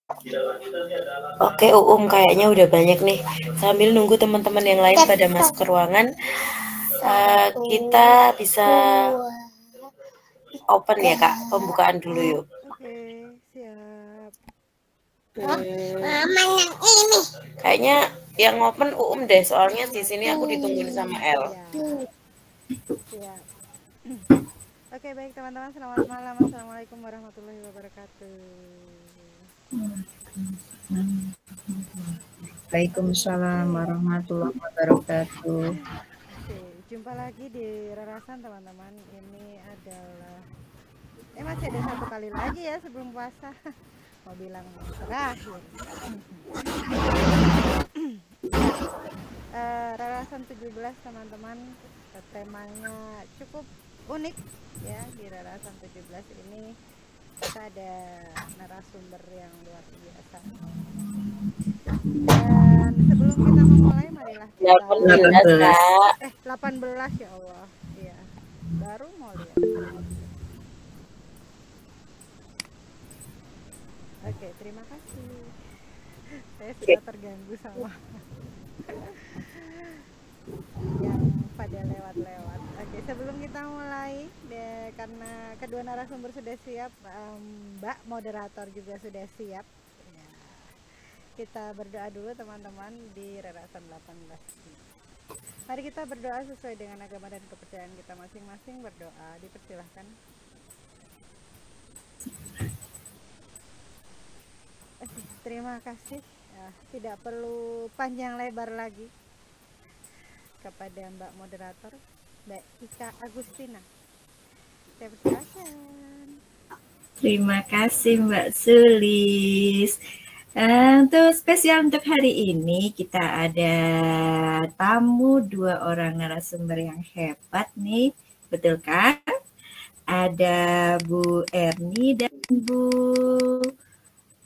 Oke, kayaknya udah banyak nih. Sambil nunggu teman-teman yang lain pada masuk ke ruangan, kita bisa open ya Kak, pembukaan dulu yuk. Oke, siap. Mama yang ini. Kayaknya yang open deh, soalnya di sini aku ditungguin sama El. Siap. Oke, baik teman-teman, selamat malam. Assalamualaikum warahmatullahi wabarakatuh. Waalaikumsalam warahmatullahi wabarakatuh. Oke, jumpa lagi di Rarasan teman-teman. Ini adalah masih ada satu kali lagi ya sebelum puasa. Mau bilang terakhir. Rarasan 17 teman-teman, temanya cukup unik ya. Di Rarasan 17 ini kita ada narasumber yang luar biasa. Dan sebelum kita memulai, marilah kita 18 ya Allah. Iya. Baru mau lihat. Oke, terima kasih. Saya sudah terganggu sama yang pada lewat-lewat. Oke, sebelum kita mulai, karena kedua narasumber sudah siap, Mbak moderator juga sudah siap. Ya, kita berdoa dulu teman-teman di Rarasan 18. Mari kita berdoa sesuai dengan agama dan kepercayaan kita masing-masing. Berdoa, dipersilahkan. Terima kasih. Tidak perlu panjang lebar lagi kepada Mbak moderator, Mbak Ika Agustina. Saya persilakan. Terima kasih Mbak Sulis. Untuk spesial untuk hari ini kita ada tamu 2 orang narasumber yang hebat nih, betul kan? Ada Bu Erni dan Bu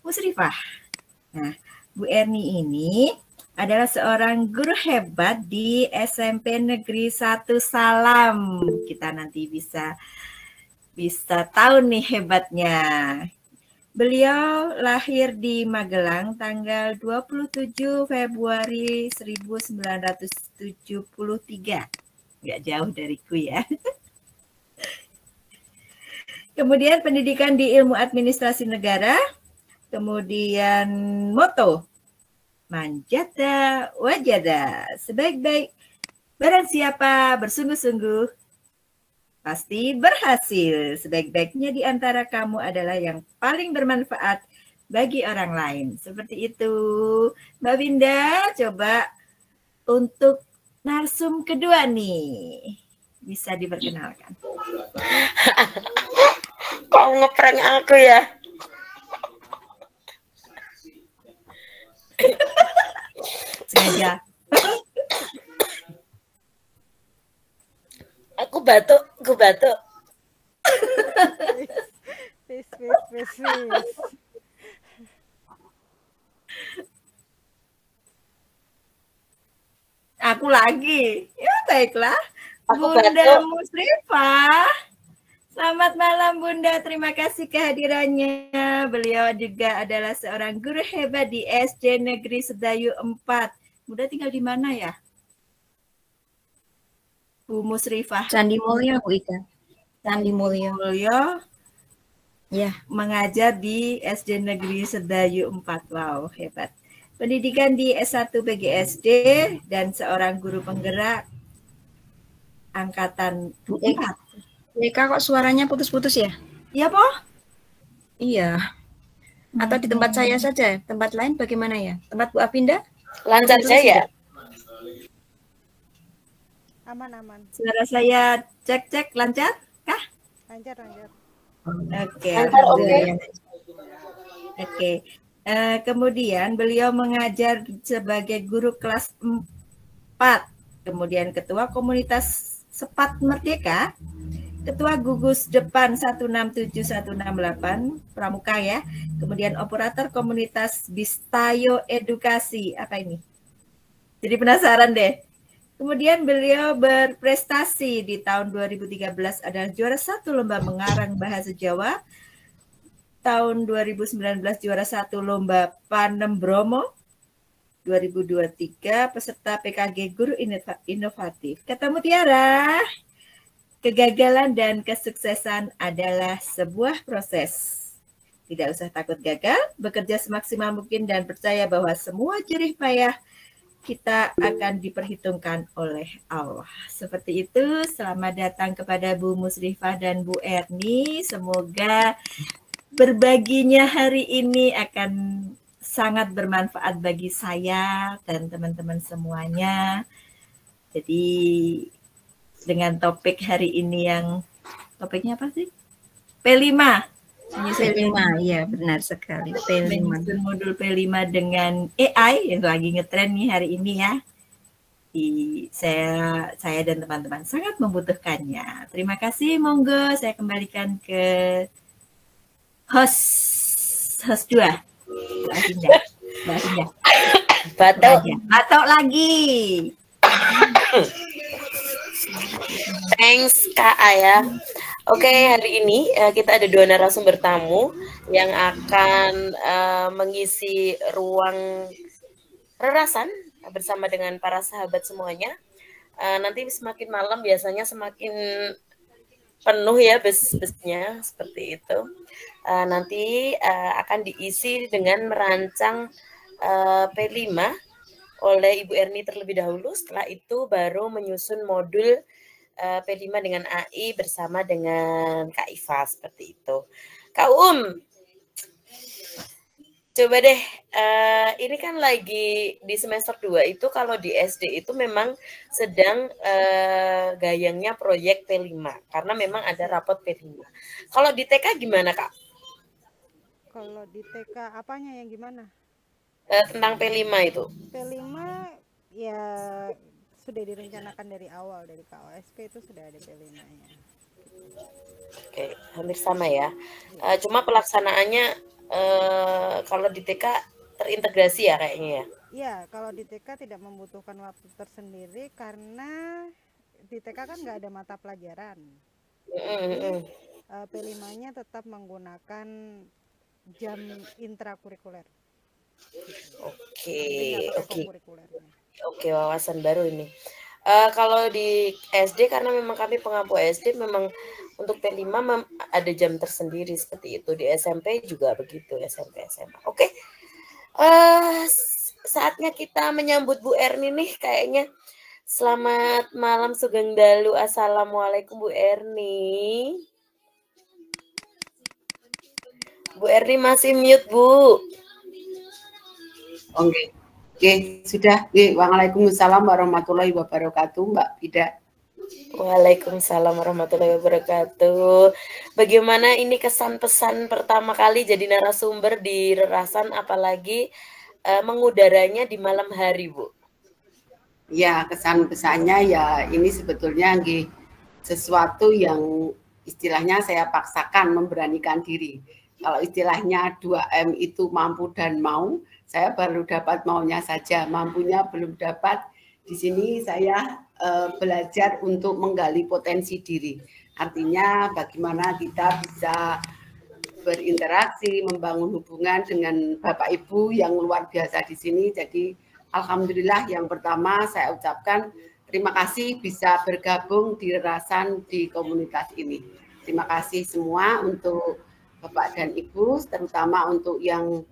Musrifah. Nah, Bu Erni ini adalah seorang guru hebat di SMP Negeri 1 Salam. Kita nanti bisa tahu nih hebatnya. Beliau lahir di Magelang tanggal 27 Februari 1973. Nggak jauh dariku ya. Kemudian pendidikan di ilmu administrasi negara. Kemudian moto, manjata wajada, sebaik-baik barang siapa bersungguh-sungguh pasti berhasil. Sebaik-baiknya di antara kamu adalah yang paling bermanfaat bagi orang lain. Seperti itu. Mbak Winda, coba untuk narsum kedua nih. Bisa diperkenalkan. Kok ngeprank aku ya? Sengaja. Aku batuk. Peace. Aku lagi. Ya baiklah. Bunda Musrifah. Selamat malam Bunda, terima kasih kehadirannya. Beliau juga adalah seorang guru hebat di SD Negeri Sedayu 4. Bunda tinggal di mana ya? Bu Musrifah. Candi Mulyo, Bu Ika. Candi Mulyo. Ya, mengajar di SD Negeri Sedayu 4. Wow, hebat. Pendidikan di S1 PGSD dan seorang guru penggerak angkatan 4. Ika kok suaranya putus-putus ya? Iya, Po? Iya. Atau di tempat saya saja? Tempat lain bagaimana ya? Tempat Bu Avinda? Lancar saja. Aman. Suara saya cek lancar kah? Lancar. Oke. Oke. Kemudian beliau mengajar sebagai guru kelas 4. Kemudian ketua komunitas Sepat Merdeka, ketua gugus depan 167168 Pramuka ya. Kemudian operator komunitas Bistayo Edukasi. Apa ini? Jadi penasaran deh. Kemudian beliau berprestasi di tahun 2013 adalah juara 1 lomba mengarang bahasa Jawa tahun 2019 juara 1 lomba Panem Bromo. 2023 peserta PKG Guru Inovatif. Kata Mutiara, kegagalan dan kesuksesan adalah sebuah proses. Tidak usah takut gagal, bekerja semaksimal mungkin dan percaya bahwa semua jerih payah kita akan diperhitungkan oleh Allah. Seperti itu, selamat datang kepada Bu Musrifah dan Bu Erni. Semoga berbaginya hari ini akan sangat bermanfaat bagi saya dan teman-teman semuanya. Jadi dengan topik hari ini yang topiknya apa sih? P5. P5, ya benar sekali. P5. Menyusun modul P5 dengan AI yang lagi ngetren nih hari ini ya. Saya dan teman-teman sangat membutuhkannya. Terima kasih, monggo saya kembalikan ke host 2. Mbak Afinda. Batuk lagi. Thanks Kak Aya. Oke, hari ini kita ada 2 narasumber tamu yang akan mengisi ruang rerasan bersama dengan para sahabat semuanya. Nanti semakin malam biasanya semakin penuh ya bus-busnya seperti itu. Nanti akan diisi dengan merancang P5 oleh Ibu Erni terlebih dahulu. Setelah itu baru menyusun modul P5 dengan AI bersama dengan Kak Iva seperti itu. Kak coba deh, ini kan lagi di semester 2 itu kalau di SD itu memang sedang gayangnya proyek P5 karena memang ada rapot P5. Kalau di TK gimana Kak? Kalau di TK apanya yang gimana? Tentang P5 itu. P5 ya sudah direncanakan dari awal, dari KOSP itu sudah ada P5-nya. Oke, hampir sama ya. Cuma pelaksanaannya kalau di TK terintegrasi ya kayaknya ya? Iya, kalau di TK tidak membutuhkan waktu tersendiri karena di TK kan nggak ada mata pelajaran. Jadi P5-nya tetap menggunakan jam intrakurikuler. Oke, wawasan baru ini. Kalau di SD karena memang kami pengampu SD memang untuk P5 ada jam tersendiri seperti itu. Di SMP juga begitu, SMP SMA. Oke. Saatnya kita menyambut Bu Erni nih kayaknya. Selamat malam Sugeng Dalu. Assalamualaikum Bu Erni. Bu Erni masih mute, Bu. Oke, sudah. Waalaikumsalam warahmatullahi wabarakatuh, Mbak Fida. Waalaikumsalam warahmatullahi wabarakatuh. Bagaimana ini kesan pesan pertama kali jadi narasumber di Rerasan, apalagi mengudaranya di malam hari, Bu? Ya, kesan pesannya ya ini sebetulnya sesuatu yang istilahnya saya paksakan memberanikan diri. Kalau istilahnya 2M itu mampu dan mau, saya baru dapat maunya saja, mampunya belum dapat. Di sini saya belajar untuk menggali potensi diri. Artinya bagaimana kita bisa berinteraksi, membangun hubungan dengan Bapak Ibu yang luar biasa di sini. Jadi alhamdulillah yang pertama saya ucapkan terima kasih bisa bergabung di Rerasan di komunitas ini. Terima kasih semua untuk Bapak dan Ibu, terutama untuk yang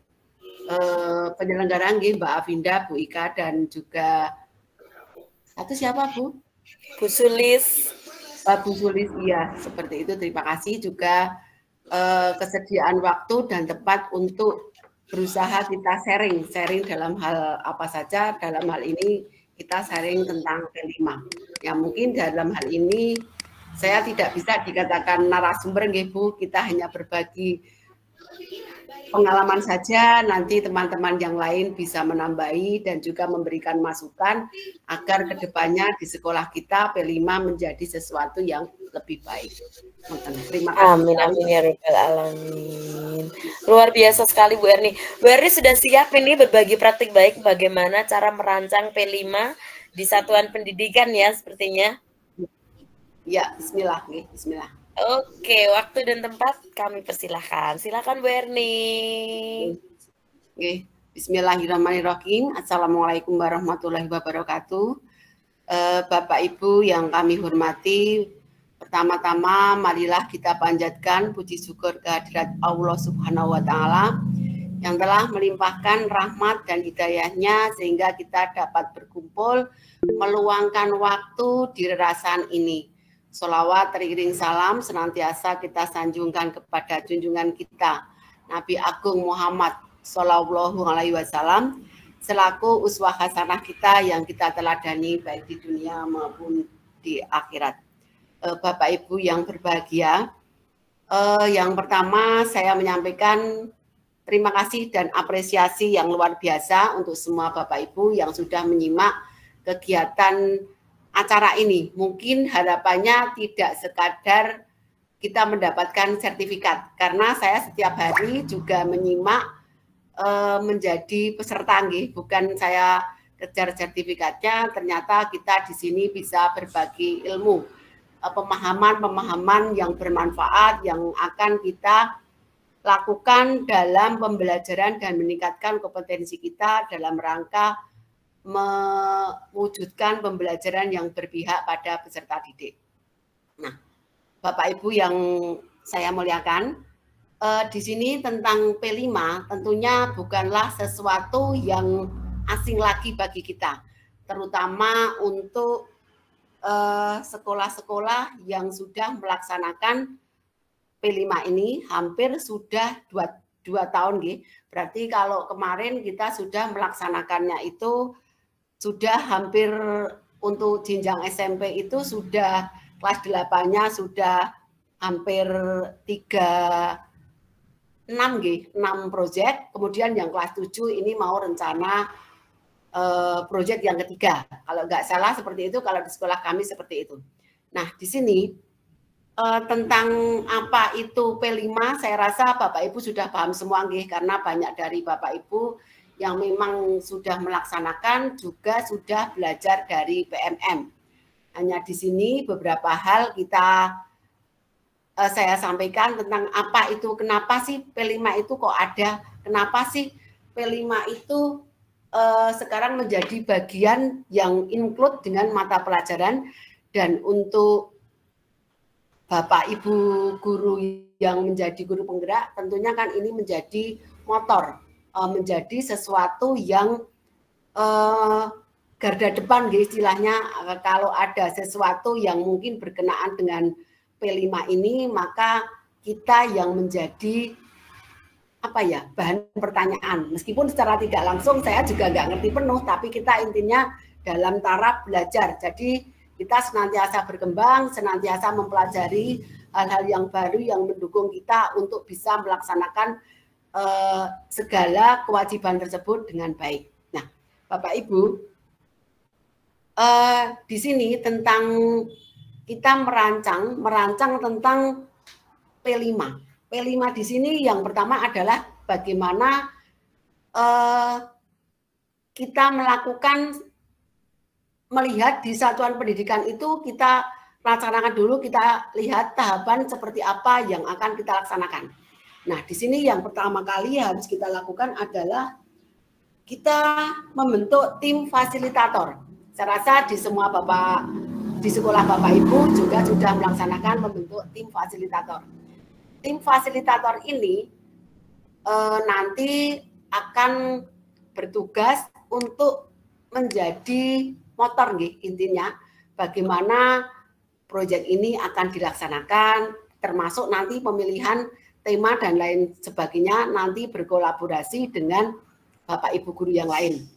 penyelenggaraan Mbak Afinda, Bu Ika, dan juga satu siapa Bu? Bu Sulis. Bu Sulis, iya seperti itu. Terima kasih juga kesediaan waktu dan tempat untuk berusaha kita sharing dalam hal apa saja. Dalam hal ini kita sharing tentang P5. Ya mungkin dalam hal ini saya tidak bisa dikatakan narasumber, Bu. Kita hanya berbagi pengalaman saja. Nanti teman-teman yang lain bisa menambahi dan juga memberikan masukan agar kedepannya di sekolah kita P5 menjadi sesuatu yang lebih baik. Terima kasih. Amin, amin ya rabbal alamin. Luar biasa sekali Bu Erni. Bu Erni sudah siap ini berbagi praktik baik bagaimana cara merancang P5 di satuan pendidikan ya sepertinya. Ya, bismillah. Bismillah. Oke, waktu dan tempat kami persilahkan. Silakan Bu Erni. Oke. Bismillahirrahmanirrahim. Assalamualaikum warahmatullahi wabarakatuh. Bapak Ibu yang kami hormati, pertama-tama marilah kita panjatkan puji syukur kehadirat Allah Subhanahu wa Ta'ala yang telah melimpahkan rahmat dan hidayahnya sehingga kita dapat berkumpul meluangkan waktu di rerasan ini. Sholawat teriring salam senantiasa kita sanjungkan kepada junjungan kita Nabi Agung Muhammad Shallallahu Alaihi Wasallam selaku uswah hasanah kita yang kita teladani baik di dunia maupun di akhirat. Bapak Ibu yang berbahagia, yang pertama saya menyampaikan terima kasih dan apresiasi yang luar biasa untuk semua Bapak Ibu yang sudah menyimak kegiatan acara ini. Mungkin harapannya tidak sekadar kita mendapatkan sertifikat, karena saya setiap hari juga menyimak menjadi peserta, bukan saya kejar sertifikatnya. Ternyata kita di sini bisa berbagi ilmu, pemahaman-pemahaman yang bermanfaat yang akan kita lakukan dalam pembelajaran dan meningkatkan kompetensi kita dalam rangka mewujudkan pembelajaran yang berpihak pada peserta didik. Nah, Bapak Ibu yang saya muliakan, di sini tentang P5 tentunya bukanlah sesuatu yang asing lagi bagi kita, terutama untuk sekolah-sekolah yang sudah melaksanakan P5 ini hampir sudah 2 tahun. Berarti kalau kemarin kita sudah melaksanakannya itu sudah hampir untuk jenjang SMP itu sudah kelas 8-nya sudah hampir 6 proyek, kemudian yang kelas 7 ini mau rencana proyek yang ketiga. Kalau nggak salah seperti itu, kalau di sekolah kami seperti itu. Nah, di sini tentang apa itu P5, saya rasa Bapak Ibu sudah paham semua, karena banyak dari Bapak Ibu yang memang sudah melaksanakan juga sudah belajar dari PMM. Hanya di sini beberapa hal saya sampaikan tentang apa itu, kenapa sih P5 itu kok ada, kenapa sih P5 itu sekarang menjadi bagian yang include dengan mata pelajaran. Dan untuk Bapak Ibu guru yang menjadi guru penggerak, tentunya kan ini menjadi motor, menjadi sesuatu yang garda depan istilahnya. Kalau ada sesuatu yang mungkin berkenaan dengan P5 ini, maka kita yang menjadi bahan pertanyaan. Meskipun secara tidak langsung saya juga nggak ngerti penuh, tapi kita intinya dalam taraf belajar. Jadi kita senantiasa berkembang, senantiasa mempelajari hal-hal yang baru yang mendukung kita untuk bisa melaksanakan segala kewajiban tersebut dengan baik. Nah, Bapak Ibu, di sini tentang kita merancang tentang P5. P5 di sini yang pertama adalah bagaimana kita melihat di satuan pendidikan itu, kita laksanakan dulu, kita lihat tahapan seperti apa yang akan kita laksanakan. Nah, di sini yang pertama kali harus kita lakukan adalah kita membentuk tim fasilitator. Saya rasa di semua di sekolah Bapak Ibu juga sudah melaksanakan membentuk tim fasilitator. Tim fasilitator ini nanti akan bertugas untuk menjadi motor, intinya bagaimana proyek ini akan dilaksanakan, termasuk nanti pemilihan tema dan lain sebagainya, nanti berkolaborasi dengan Bapak Ibu guru yang lain.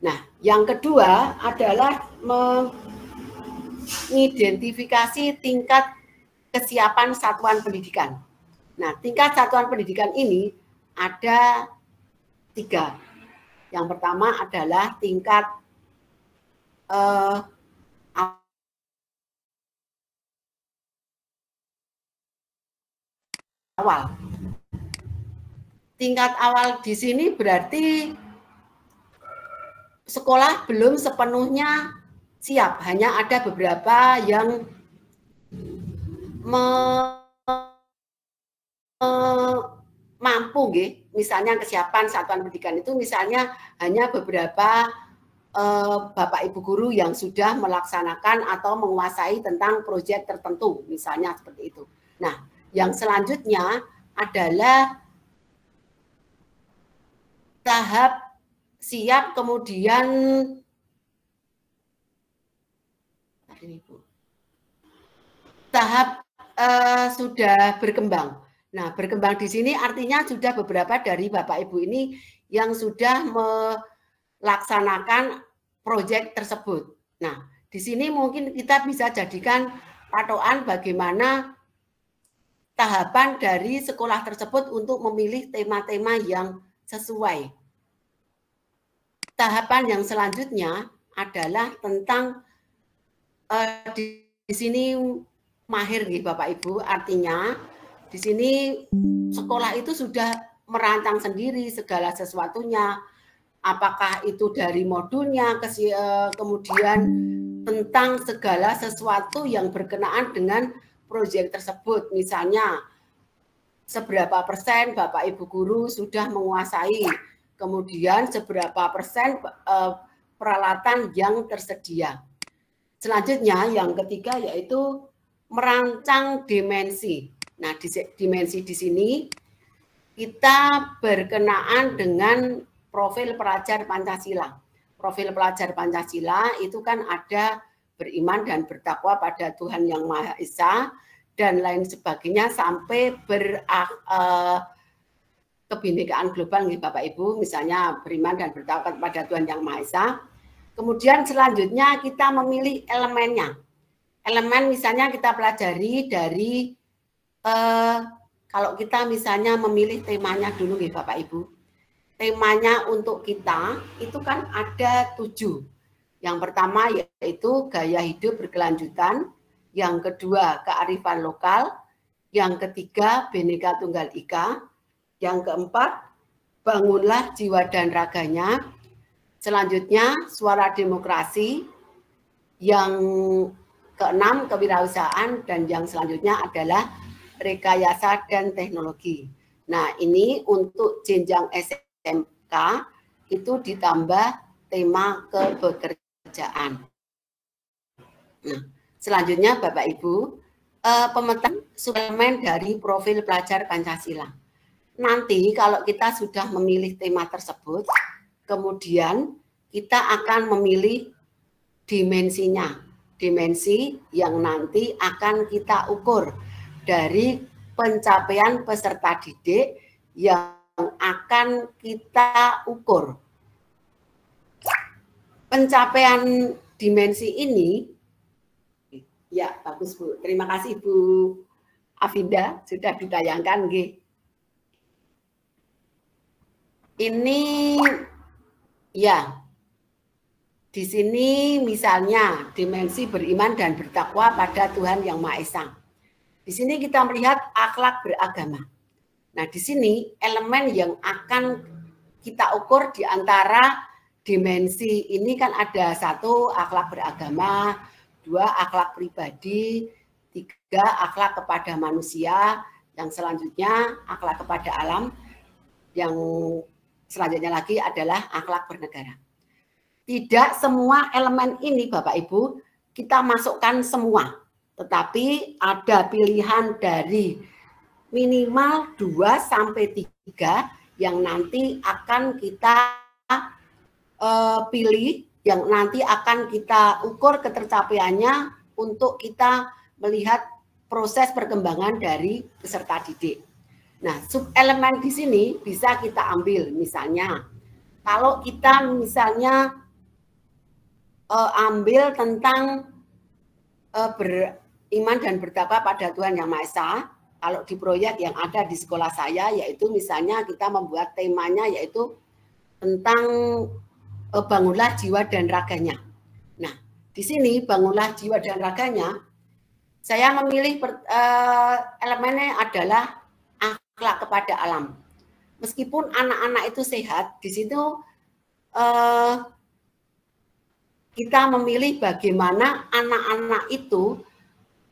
Nah, yang kedua adalah mengidentifikasi tingkat kesiapan satuan pendidikan. Nah, tingkat satuan pendidikan ini ada 3. Yang pertama adalah tingkat awal. Tingkat awal di sini berarti sekolah belum sepenuhnya siap, hanya ada beberapa yang mampu, misalnya kesiapan satuan pendidikan itu misalnya hanya beberapa Bapak Ibu guru yang sudah melaksanakan atau menguasai tentang proyek tertentu, misalnya seperti itu. Nah, yang selanjutnya adalah tahap siap, kemudian tahap sudah berkembang. Nah, berkembang di sini artinya sudah beberapa dari Bapak Ibu ini yang sudah melaksanakan proyek tersebut. Nah, di sini mungkin kita bisa jadikan patokan bagaimana tahapan dari sekolah tersebut untuk memilih tema-tema yang sesuai. Tahapan yang selanjutnya adalah tentang di sini mahir nih Bapak Ibu, artinya di sini sekolah itu sudah merancang sendiri segala sesuatunya, apakah itu dari modulnya, kemudian tentang segala sesuatu yang berkenaan dengan proyek tersebut, misalnya seberapa persen Bapak Ibu guru sudah menguasai, kemudian seberapa persen peralatan yang tersedia. Selanjutnya yang ketiga yaitu merancang dimensi. Nah, dimensi di sini kita berkenaan dengan profil pelajar Pancasila. Profil pelajar Pancasila itu kan ada beriman dan bertakwa pada Tuhan Yang Maha Esa dan lain sebagainya sampai kebinekaan global nih Bapak Ibu, misalnya beriman dan bertakwa kepada Tuhan Yang Maha Esa. Kemudian selanjutnya kita memilih elemennya. Elemen misalnya kita pelajari dari kalau kita misalnya memilih temanya dulu nih Bapak Ibu. Temanya untuk kita itu kan ada 7. Yang pertama yaitu gaya hidup berkelanjutan, yang kedua kearifan lokal, yang ketiga Bhinneka Tunggal Ika, yang keempat bangunlah jiwa dan raganya, selanjutnya suara demokrasi, yang keenam kewirausahaan, dan yang selanjutnya adalah rekayasa dan teknologi. Nah, ini untuk jenjang SMK itu ditambah tema kebekerjaan. Nah, selanjutnya Bapak Ibu, pemetaan suplemen dari profil pelajar Pancasila. Nanti kalau kita sudah memilih tema tersebut, kemudian kita akan memilih dimensinya. Dimensi yang nanti akan kita ukur dari pencapaian peserta didik yang akan kita ukur. Pencapaian dimensi ini, ya bagus Bu, terima kasih Bu Afinda sudah ditayangkan. Ini ya, di sini misalnya dimensi beriman dan bertakwa pada Tuhan Yang Maha Esa. Di sini kita melihat akhlak beragama. Nah, di sini elemen yang akan kita ukur di antara dimensi ini kan ada 1 akhlak beragama, 2 akhlak pribadi, 3 akhlak kepada manusia, yang selanjutnya akhlak kepada alam, yang selanjutnya lagi adalah akhlak bernegara. Tidak semua elemen ini Bapak Ibu kita masukkan semua, tetapi ada pilihan dari minimal 2 sampai 3 yang nanti akan kita pilih, yang nanti akan kita ukur ketercapaiannya untuk kita melihat proses perkembangan dari peserta didik. Nah, sub elemen di sini bisa kita ambil, misalnya kalau kita misalnya ambil tentang beriman dan bertakwa pada Tuhan Yang Maha Esa. Kalau di proyek yang ada di sekolah saya, yaitu misalnya kita membuat temanya yaitu tentang bangunlah jiwa dan raganya. Nah, di sini bangunlah jiwa dan raganya, saya memilih elemennya adalah akhlak kepada alam. Meskipun anak-anak itu sehat, di situ kita memilih bagaimana anak-anak itu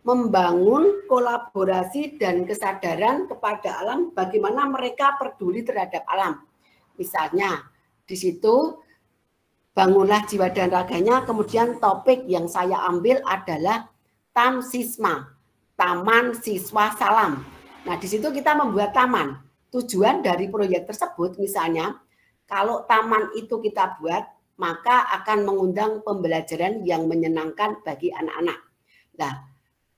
membangun kolaborasi dan kesadaran kepada alam, bagaimana mereka peduli terhadap alam. Misalnya, di situ bangunlah jiwa dan raganya, kemudian topik yang saya ambil adalah Tamsisma, Taman Siswa Salam. Nah, di situ kita membuat taman. Tujuan dari proyek tersebut, misalnya, kalau taman itu kita buat, maka akan mengundang pembelajaran yang menyenangkan bagi anak-anak. Nah,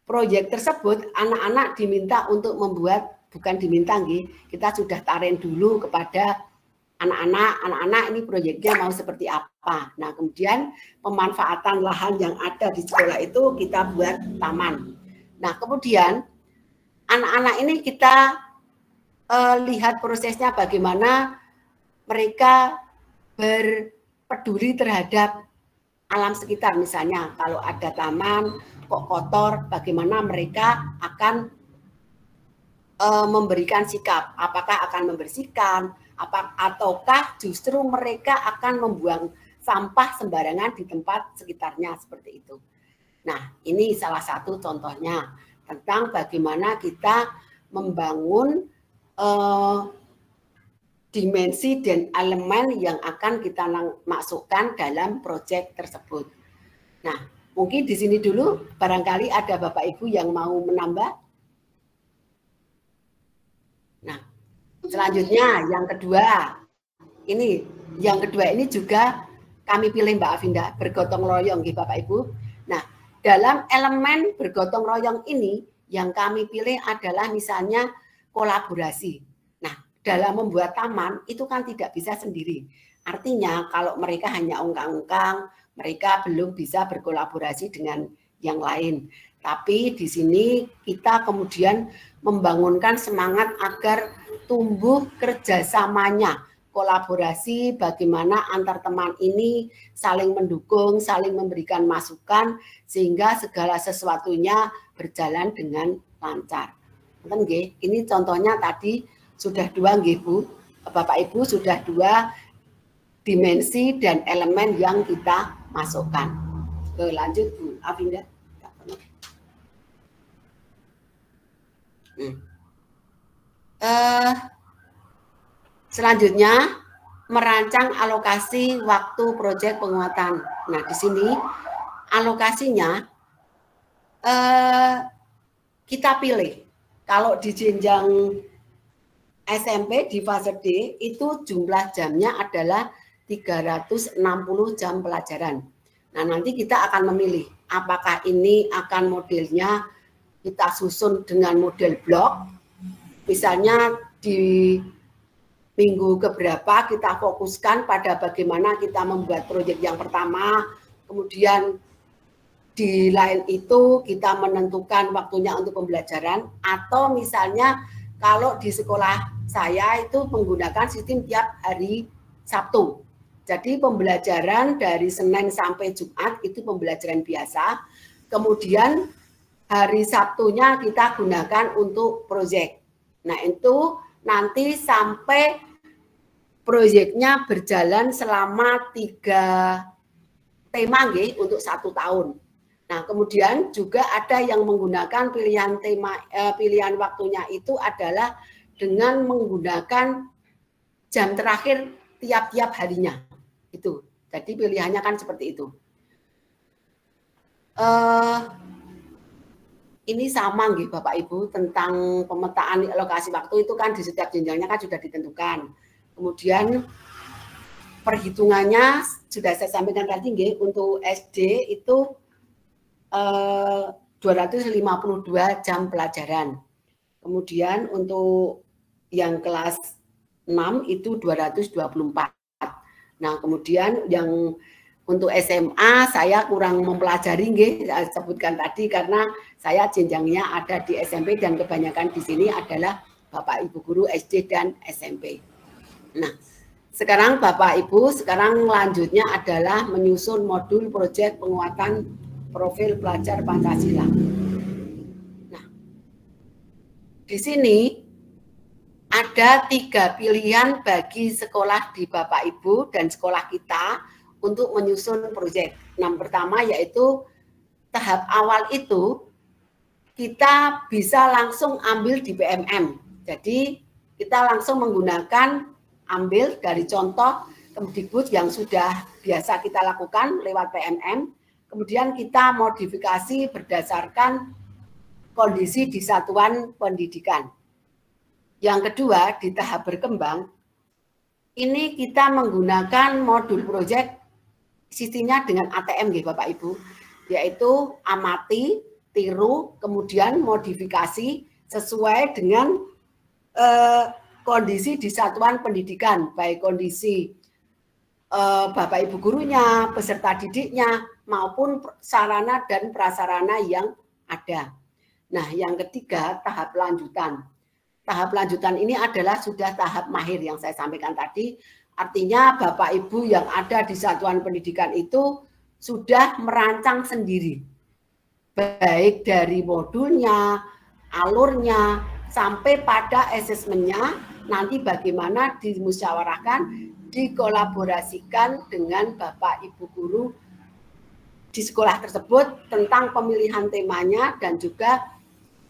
proyek tersebut anak-anak diminta untuk membuat, bukan diminta, kita sudah tarik dulu kepada anak-anak ini proyeknya mau seperti apa. Nah, kemudian pemanfaatan lahan yang ada di sekolah itu kita buat taman. Nah, kemudian anak-anak ini kita lihat prosesnya bagaimana mereka berpeduli terhadap alam sekitar. Misalnya kalau ada taman kok kotor, bagaimana mereka akan memberikan sikap, apakah akan membersihkan, ataukah justru mereka akan membuang sampah sembarangan di tempat sekitarnya, seperti itu. Nah, ini salah satu contohnya tentang bagaimana kita membangun dimensi dan elemen yang akan kita masukkan dalam proyek tersebut. Nah, mungkin di sini dulu, barangkali ada Bapak Ibu yang mau menambah. Nah, selanjutnya yang kedua, yang kedua ini juga kami pilih Mbak Avinda, bergotong royong, Bapak Ibu. Nah, dalam elemen bergotong royong ini, yang kami pilih adalah misalnya kolaborasi. Nah, dalam membuat taman itu kan tidak bisa sendiri. Artinya kalau mereka hanya ungkang-ungkang, mereka belum bisa berkolaborasi dengan yang lain. Tapi di sini kita kemudian membangunkan semangat agar tumbuh kerjasamanya, kolaborasi, bagaimana antar teman ini saling mendukung, saling memberikan masukan, sehingga segala sesuatunya berjalan dengan lancar. Ini contohnya tadi sudah dua, Bu, Bapak Ibu, sudah dua dimensi dan elemen yang kita masukkan. Lanjut Bu Avinda. Selanjutnya merancang alokasi waktu proyek penguatan. Nah, di sini alokasinya kita pilih. Kalau di jenjang SMP di fase D itu jumlah jamnya adalah 360 jam pelajaran. Nah, nanti kita akan memilih apakah ini akan modelnya kita susun dengan model blok. Misalnya di minggu keberapa kita fokuskan pada bagaimana kita membuat proyek yang pertama, kemudian di lain itu kita menentukan waktunya untuk pembelajaran, atau misalnya kalau di sekolah saya itu menggunakan sistem tiap hari Sabtu. Jadi pembelajaran dari Senin sampai Jumat itu pembelajaran biasa, kemudian hari Sabtunya kita gunakan untuk proyek. Nah, itu nanti sampai proyeknya berjalan selama 3 tema untuk 1 tahun. Nah, kemudian juga ada yang menggunakan pilihan waktunya itu adalah dengan menggunakan jam terakhir tiap-tiap harinya. Itu. Jadi pilihannya kan seperti itu. Ini sama Bapak Ibu tentang pemetaan alokasi waktu itu kan di setiap jenjangnya kan sudah ditentukan. Kemudian perhitungannya sudah saya sampaikan tadi untuk SD itu 252 jam pelajaran. Kemudian untuk yang kelas 6 itu 224. Nah, kemudian yang untuk SMA saya kurang mempelajari saya sebutkan tadi karena saya jenjangnya ada di SMP dan kebanyakan di sini adalah Bapak Ibu guru SD dan SMP. Nah, sekarang Bapak Ibu, sekarang lanjutnya adalah menyusun modul proyek penguatan profil pelajar Pancasila. Nah, di sini ada 3 pilihan bagi sekolah di Bapak Ibu dan sekolah kita untuk menyusun proyek. Yang pertama yaitu tahap awal itu kita bisa langsung ambil di PMM. Jadi kita langsung menggunakan ambil dari contoh Kemdikbud yang sudah biasa kita lakukan lewat PMM, kemudian kita modifikasi berdasarkan kondisi di satuan pendidikan. Yang kedua, di tahap berkembang, ini kita menggunakan modul proyek sistemnya dengan ATM, Bapak Ibu, yaitu amati, tiru, kemudian modifikasi sesuai dengan kondisi di satuan pendidikan, baik kondisi Bapak Ibu gurunya, peserta didiknya, maupun sarana dan prasarana yang ada. Nah, yang ketiga, tahap lanjutan. Tahap lanjutan ini adalah sudah tahap mahir yang saya sampaikan tadi. Artinya Bapak Ibu yang ada di satuan pendidikan itu sudah merancang sendiri. Baik dari modulnya, alurnya, sampai pada asesmennya, nanti bagaimana dimusyawarahkan, dikolaborasikan dengan Bapak Ibu guru di sekolah tersebut tentang pemilihan temanya, dan juga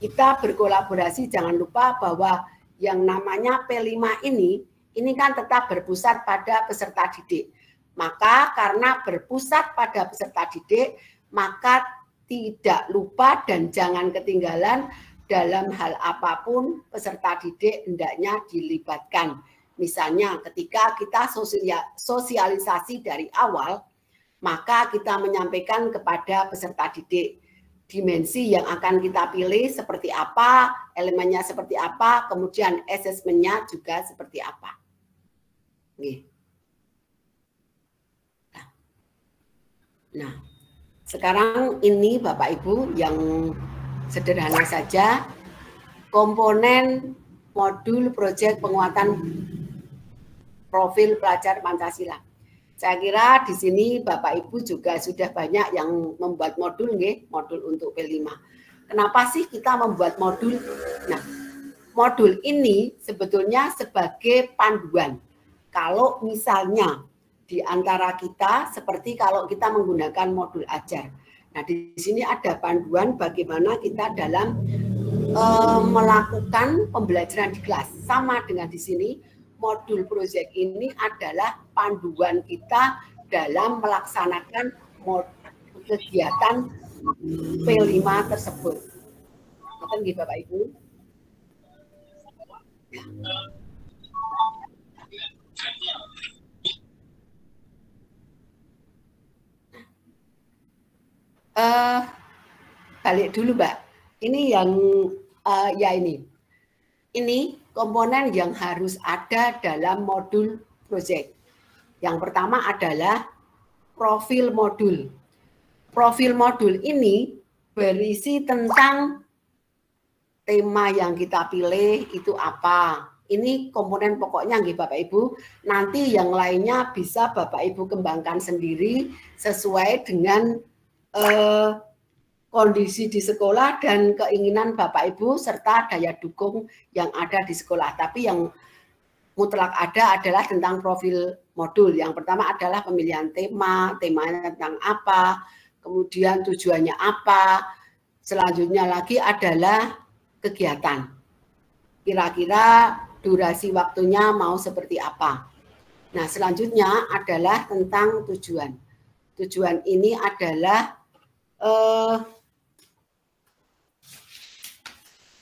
kita berkolaborasi. Jangan lupa bahwa yang namanya P5 ini kan tetap berpusat pada peserta didik. Maka karena berpusat pada peserta didik, maka tidak lupa dan jangan ketinggalan dalam hal apapun peserta didik hendaknya dilibatkan. Misalnya ketika kita sosialisasi dari awal, maka kita menyampaikan kepada peserta didik dimensi yang akan kita pilih seperti apa, elemennya seperti apa, kemudian asesmennya juga seperti apa. Nah, sekarang ini Bapak Ibu yang sederhana saja, komponen modul proyek penguatan profil pelajar Pancasila. Saya kira di sini Bapak Ibu juga sudah banyak yang membuat modul, modul untuk P5. Kenapa sih kita membuat modul? Nah, modul ini sebetulnya sebagai panduan. Kalau misalnya di antara kita seperti kalau kita menggunakan modul ajar. Nah, di sini ada panduan bagaimana kita dalam melakukan pembelajaran di kelas. Sama dengan di sini, modul proyek ini adalah panduan kita dalam melaksanakan kegiatan P5 tersebut. Betul nggih Bapak Ibu? Balik dulu Mbak. Ini yang ini komponen yang harus ada dalam modul proyek. Yang pertama adalah profil modul. Profil modul ini berisi tentang tema yang kita pilih itu apa. Ini komponen pokoknya nggih Bapak Ibu. Nanti yang lainnya bisa Bapak Ibu kembangkan sendiri sesuai dengan kondisi di sekolah dan keinginan Bapak Ibu serta daya dukung yang ada di sekolah. Tapi yang mutlak ada adalah tentang profil modul. Yang pertama adalah pemilihan tema, temanya tentang apa, kemudian tujuannya apa. Selanjutnya lagi adalah kegiatan. Kira-kira durasi waktunya mau seperti apa. Nah, selanjutnya adalah tentang tujuan. Tujuan ini adalah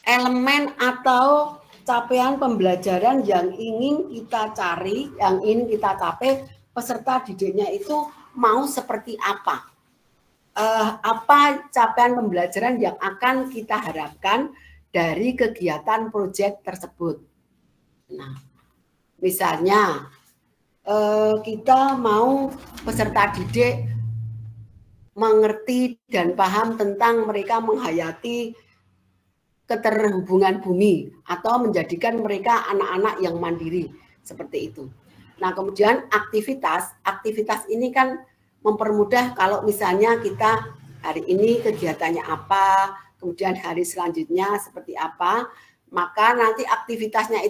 elemen atau capaian pembelajaran yang ingin kita cari, yang ingin kita capai, peserta didiknya itu mau seperti apa. Apa capaian pembelajaran yang akan kita harapkan dari kegiatan proyek tersebut. Nah, misalnya kita mau peserta didik mengerti dan paham tentang mereka menghayati keterhubungan bumi atau menjadikan mereka anak-anak yang mandiri seperti itu. Nah, kemudian aktivitas ini kan mempermudah kalau misalnya kita hari ini kegiatannya apa, kemudian hari selanjutnya seperti apa, maka nanti aktivitasnya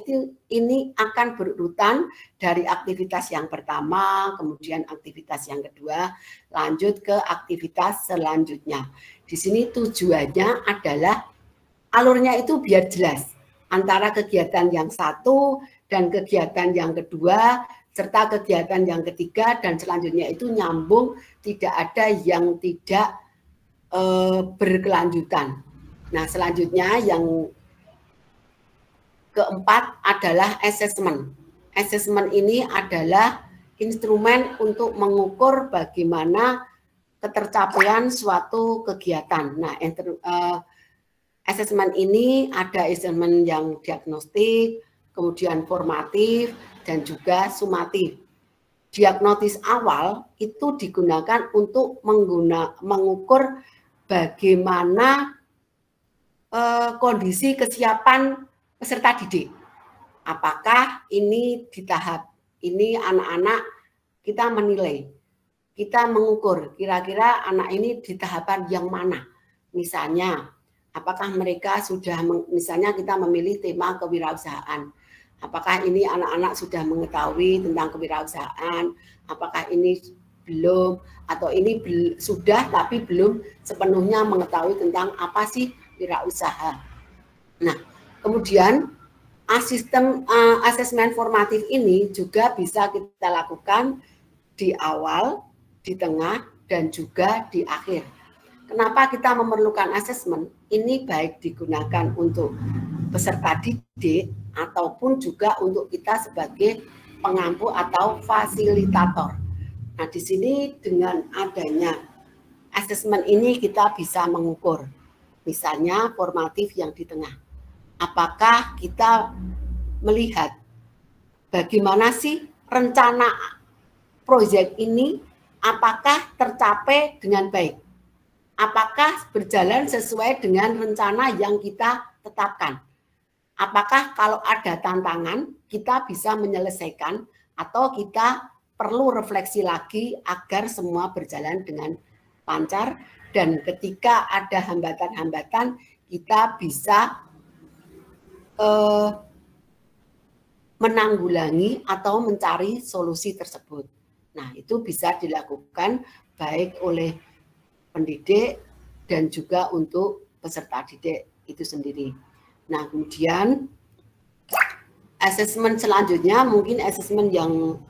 ini akan berurutan dari aktivitas yang pertama, kemudian aktivitas yang kedua, lanjut ke aktivitas selanjutnya. Di sini tujuannya adalah alurnya itu biar jelas antara kegiatan yang satu dan kegiatan yang kedua serta kegiatan yang ketiga dan selanjutnya itu nyambung, tidak ada yang tidak berkelanjutan. Nah, selanjutnya yang keempat adalah assessment. Assessment ini adalah instrumen untuk mengukur bagaimana ketercapaian suatu kegiatan. Nah, assessment ini ada assessment yang diagnostik, kemudian formatif, dan juga sumatif. Diagnosis awal itu digunakan untuk mengukur bagaimana kondisi kesiapan peserta didik. Apakah ini di tahap ini anak-anak kita menilai, kita mengukur kira-kira anak ini di tahapan yang mana. Misalnya, apakah mereka sudah, misalnya kita memilih tema kewirausahaan. Apakah ini anak-anak sudah mengetahui tentang kewirausahaan? Apakah ini belum? Atau ini sudah tapi belum sepenuhnya mengetahui tentang apa sih wirausaha? Nah, kemudian asesmen formatif ini juga bisa kita lakukan di awal, di tengah, dan juga di akhir. Kenapa kita memerlukan asesmen? Ini baik digunakan untuk peserta didik ataupun juga untuk kita sebagai pengampu atau fasilitator. Nah, di sini dengan adanya asesmen ini kita bisa mengukur. Misalnya formatif yang di tengah. Apakah kita melihat bagaimana sih rencana proyek ini, apakah tercapai dengan baik? Apakah berjalan sesuai dengan rencana yang kita tetapkan? Apakah kalau ada tantangan kita bisa menyelesaikan atau kita perlu refleksi lagi agar semua berjalan dengan lancar dan ketika ada hambatan-hambatan kita bisa menanggulangi atau mencari solusi tersebut. Nah, itu bisa dilakukan baik oleh pendidik dan juga untuk peserta didik itu sendiri. Nah, kemudian asesmen selanjutnya mungkin asesmen yang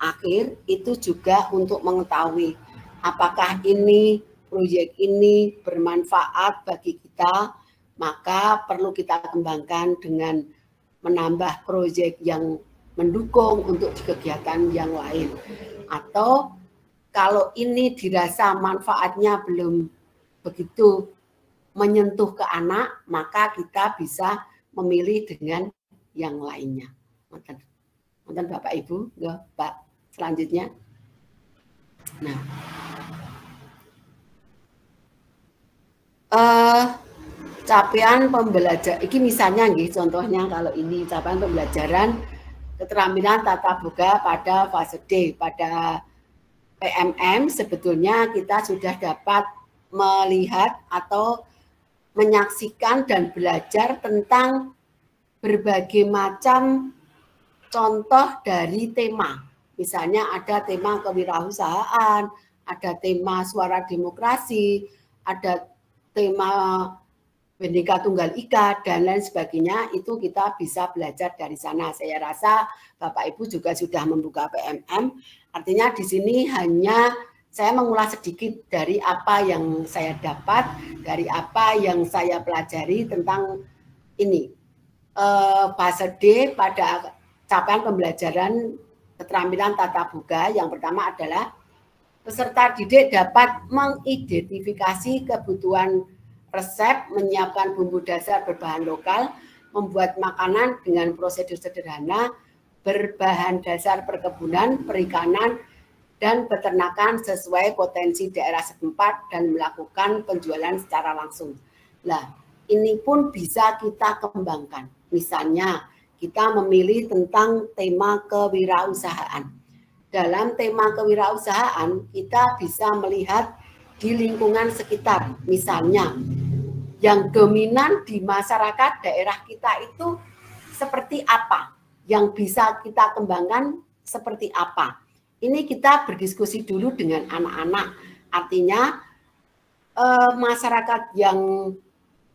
akhir itu juga untuk mengetahui apakah ini proyek ini bermanfaat bagi kita, maka perlu kita kembangkan dengan menambah proyek yang mendukung untuk kegiatan yang lain. Atau kalau ini dirasa manfaatnya belum begitu menyentuh ke anak, maka kita bisa memilih dengan yang lainnya. Mantan Bapak Ibu, ya, Pak. Selanjutnya. Nah, capaian pembelajaran, ini misalnya nih, contohnya kalau ini capaian pembelajaran keterampilan tata boga pada fase D, pada PMM sebetulnya kita sudah dapat melihat atau menyaksikan dan belajar tentang berbagai macam contoh dari tema. Misalnya ada tema kewirausahaan, ada tema suara demokrasi, ada tema Bhinneka Tunggal Ika, dan lain sebagainya, itu kita bisa belajar dari sana. Saya rasa Bapak Ibu juga sudah membuka PMM, artinya di sini hanya saya mengulas sedikit dari apa yang saya dapat, dari apa yang saya pelajari tentang ini. Fase D pada capaian pembelajaran keterampilan tata boga, yang pertama adalah peserta didik dapat mengidentifikasi kebutuhan resep, menyiapkan bumbu dasar berbahan lokal, membuat makanan dengan prosedur sederhana, berbahan dasar perkebunan, perikanan, dan peternakan sesuai potensi daerah setempat dan melakukan penjualan secara langsung. Nah, ini pun bisa kita kembangkan. Misalnya, kita memilih tentang tema kewirausahaan. Dalam tema kewirausahaan, kita bisa melihat di lingkungan sekitar. Misalnya, yang dominan di masyarakat daerah kita itu seperti apa? Yang bisa kita kembangkan seperti apa? Ini kita berdiskusi dulu dengan anak-anak. Artinya masyarakat yang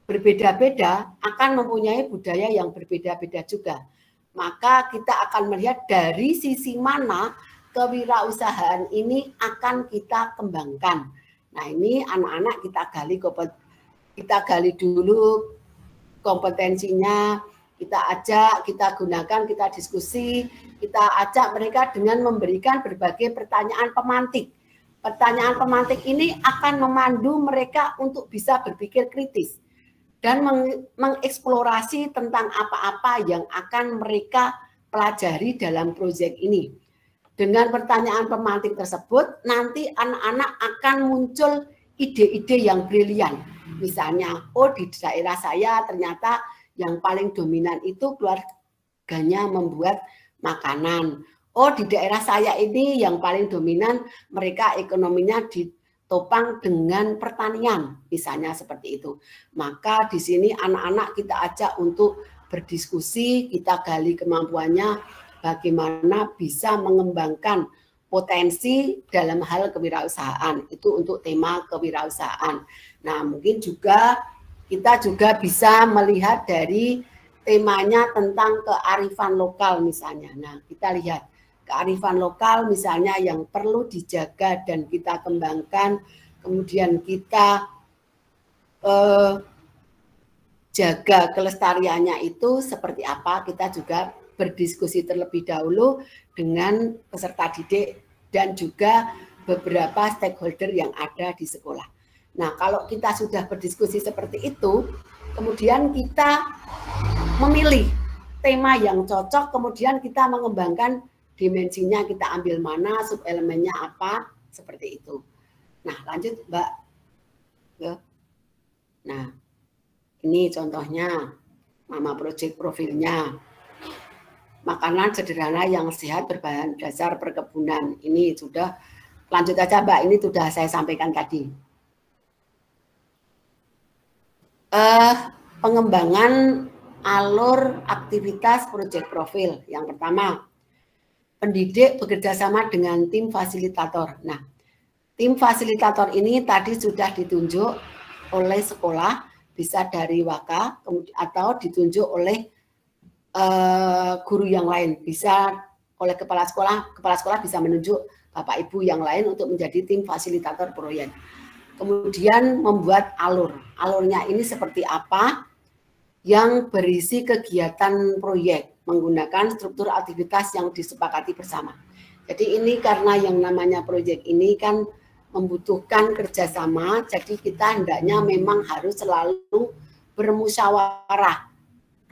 berbeda-beda akan mempunyai budaya yang berbeda-beda juga. Maka kita akan melihat dari sisi mana kewirausahaan ini akan kita kembangkan. Nah, ini anak-anak kita gali dulu kompetensinya, kita ajak, kita gunakan, kita diskusi, kita ajak mereka dengan memberikan berbagai pertanyaan pemantik. Pertanyaan pemantik ini akan memandu mereka untuk bisa berpikir kritis dan mengeksplorasi tentang apa-apa yang akan mereka pelajari dalam proyek ini. Dengan pertanyaan pemantik tersebut, nanti anak-anak akan muncul ide-ide yang brilian. Misalnya, oh di daerah saya ternyata yang paling dominan itu keluarganya membuat makanan. Oh di daerah saya ini yang paling dominan mereka ekonominya ditopang dengan pertanian, misalnya seperti itu. Maka di sini anak-anak kita ajak untuk berdiskusi, kita gali kemampuannya, bagaimana bisa mengembangkan potensi dalam hal kewirausahaan. Itu untuk tema kewirausahaan. Nah, mungkin juga kita juga bisa melihat dari temanya tentang kearifan lokal misalnya. Nah, kita lihat kearifan lokal misalnya yang perlu dijaga dan kita kembangkan, kemudian kita jaga kelestariannya itu seperti apa, kita juga berdiskusi terlebih dahulu dengan peserta didik dan juga beberapa stakeholder yang ada di sekolah. Nah, kalau kita sudah berdiskusi seperti itu, kemudian kita memilih tema yang cocok, kemudian kita mengembangkan dimensinya, kita ambil mana, subelemennya apa, seperti itu. Nah, lanjut Mbak. Nah, ini contohnya, nama proyek profilnya. Makanan sederhana yang sehat berbahan dasar perkebunan. Ini sudah, lanjut aja Mbak, ini sudah saya sampaikan tadi. Pengembangan alur aktivitas proyek profil. Yang pertama, pendidik bekerjasama dengan tim fasilitator. Nah, tim fasilitator ini tadi sudah ditunjuk oleh sekolah, bisa dari Waka, atau ditunjuk oleh guru yang lain, bisa oleh kepala sekolah bisa menunjuk Bapak Ibu yang lain untuk menjadi tim fasilitator proyek. Kemudian membuat alur. Alurnya ini seperti apa? Yang berisi kegiatan proyek menggunakan struktur aktivitas yang disepakati bersama. Jadi ini karena yang namanya proyek ini kan membutuhkan kerjasama, jadi kita hendaknya memang harus selalu bermusyawarah,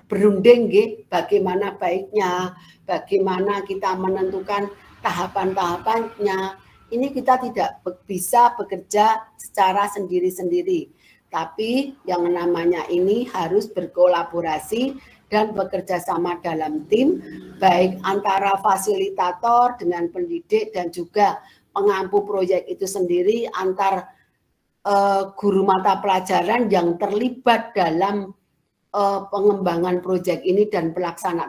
berunding bagaimana baiknya, bagaimana kita menentukan tahapan-tahapannya. Ini kita tidak bisa bekerja secara sendiri-sendiri, tapi yang namanya ini harus berkolaborasi dan bekerja sama dalam tim, baik antara fasilitator dengan pendidik dan juga pengampu proyek itu sendiri, antar guru mata pelajaran yang terlibat dalam pengembangan proyek ini dan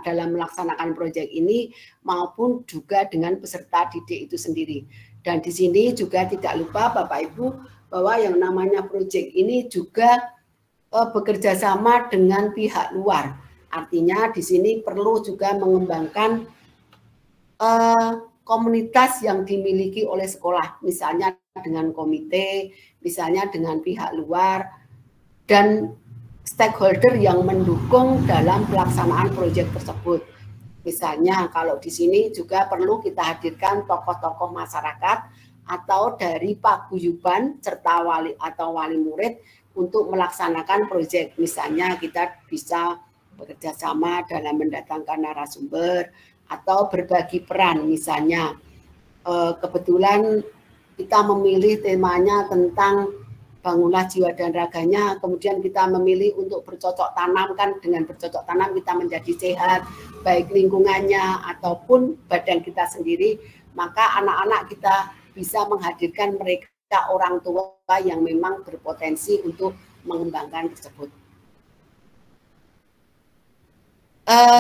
dalam melaksanakan proyek ini, maupun juga dengan peserta didik itu sendiri. Dan di sini juga tidak lupa Bapak Ibu bahwa yang namanya proyek ini juga bekerja sama dengan pihak luar. Artinya di sini perlu juga mengembangkan komunitas yang dimiliki oleh sekolah, misalnya dengan komite, misalnya dengan pihak luar, dan stakeholder yang mendukung dalam pelaksanaan proyek tersebut. Misalnya kalau di sini juga perlu kita hadirkan tokoh-tokoh masyarakat atau dari paguyuban serta wali atau wali murid untuk melaksanakan proyek. Misalnya kita bisa bekerja sama dalam mendatangkan narasumber atau berbagi peran. Misalnya kebetulan kita memilih temanya tentang bangunlah jiwa dan raganya, kemudian kita memilih untuk bercocok tanam, kan dengan bercocok tanam kita menjadi sehat, baik lingkungannya ataupun badan kita sendiri, maka anak-anak kita bisa menghadirkan mereka orang tua yang memang berpotensi untuk mengembangkan tersebut.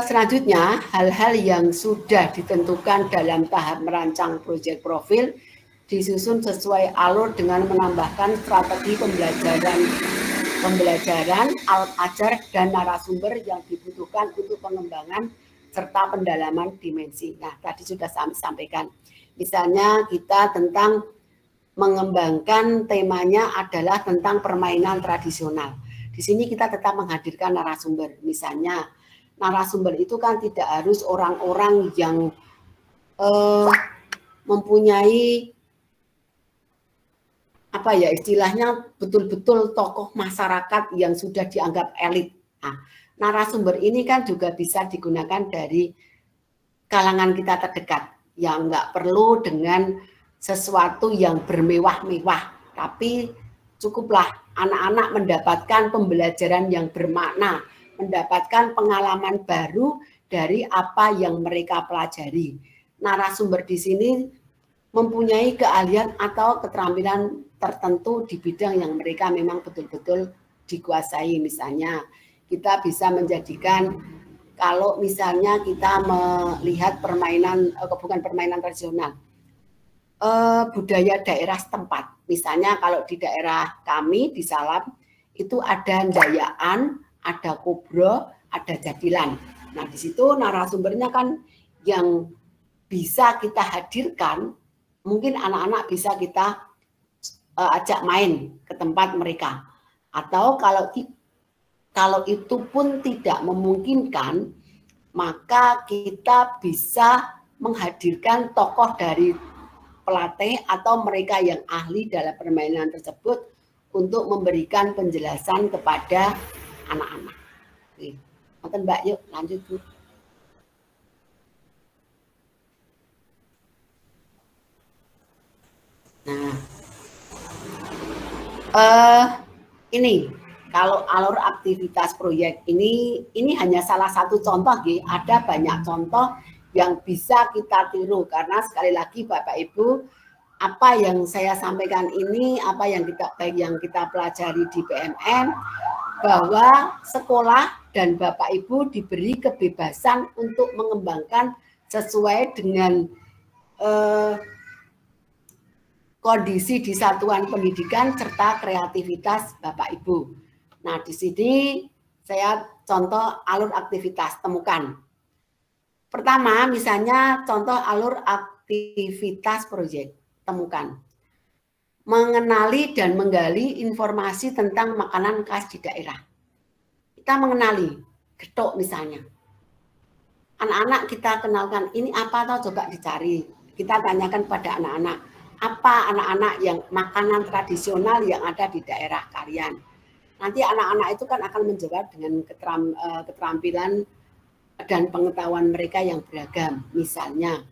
Selanjutnya, hal-hal yang sudah ditentukan dalam tahap merancang proyek profil disusun sesuai alur dengan menambahkan strategi pembelajaran pembelajaran, alat ajar, dan narasumber yang dibutuhkan untuk pengembangan serta pendalaman dimensi. Nah, tadi sudah saya sampaikan. Misalnya kita tentang mengembangkan temanya adalah tentang permainan tradisional. Di sini kita tetap menghadirkan narasumber. Misalnya, narasumber itu kan tidak harus orang-orang yang mempunyai apa ya istilahnya betul-betul tokoh masyarakat yang sudah dianggap elit. Nah, narasumber ini kan juga bisa digunakan dari kalangan kita terdekat, yang nggak perlu dengan sesuatu yang bermewah-mewah, tapi cukuplah anak-anak mendapatkan pembelajaran yang bermakna, mendapatkan pengalaman baru dari apa yang mereka pelajari. Narasumber di sini mempunyai keahlian atau keterampilan tertentu di bidang yang mereka memang betul-betul dikuasai. Misalnya kita bisa menjadikan, kalau misalnya kita melihat permainan, bukan permainan tradisional, budaya daerah setempat. Misalnya kalau di daerah kami di Salam itu ada Ndayaan, ada Kobro, ada Jadilan. Nah di situ narasumbernya kan yang bisa kita hadirkan, mungkin anak-anak bisa kita ajak main ke tempat mereka. Atau kalau itu pun tidak memungkinkan, maka kita bisa menghadirkan tokoh dari pelatih atau mereka yang ahli dalam permainan tersebut untuk memberikan penjelasan kepada anak-anak. Oke, Mbak, yuk lanjut Bu. Nah, ini kalau alur aktivitas proyek ini hanya salah satu contoh, ada banyak contoh yang bisa kita tiru, karena sekali lagi Bapak Ibu, apa yang saya sampaikan ini, apa yang kita pelajari di PMN, bahwa sekolah dan Bapak Ibu diberi kebebasan untuk mengembangkan sesuai dengan kondisi di satuan pendidikan serta kreativitas Bapak Ibu. Nah, di sini saya contoh alur aktivitas temukan. Pertama, misalnya contoh alur aktivitas proyek temukan. Mengenali dan menggali informasi tentang makanan khas di daerah. Kita mengenali getuk misalnya. Anak-anak kita kenalkan, ini apa toh, coba dicari. Kita tanyakan pada anak-anak, apa anak-anak yang makanan tradisional yang ada di daerah kalian. Nanti anak-anak itu kan akan menjawab dengan keterampilan dan pengetahuan mereka yang beragam. Misalnya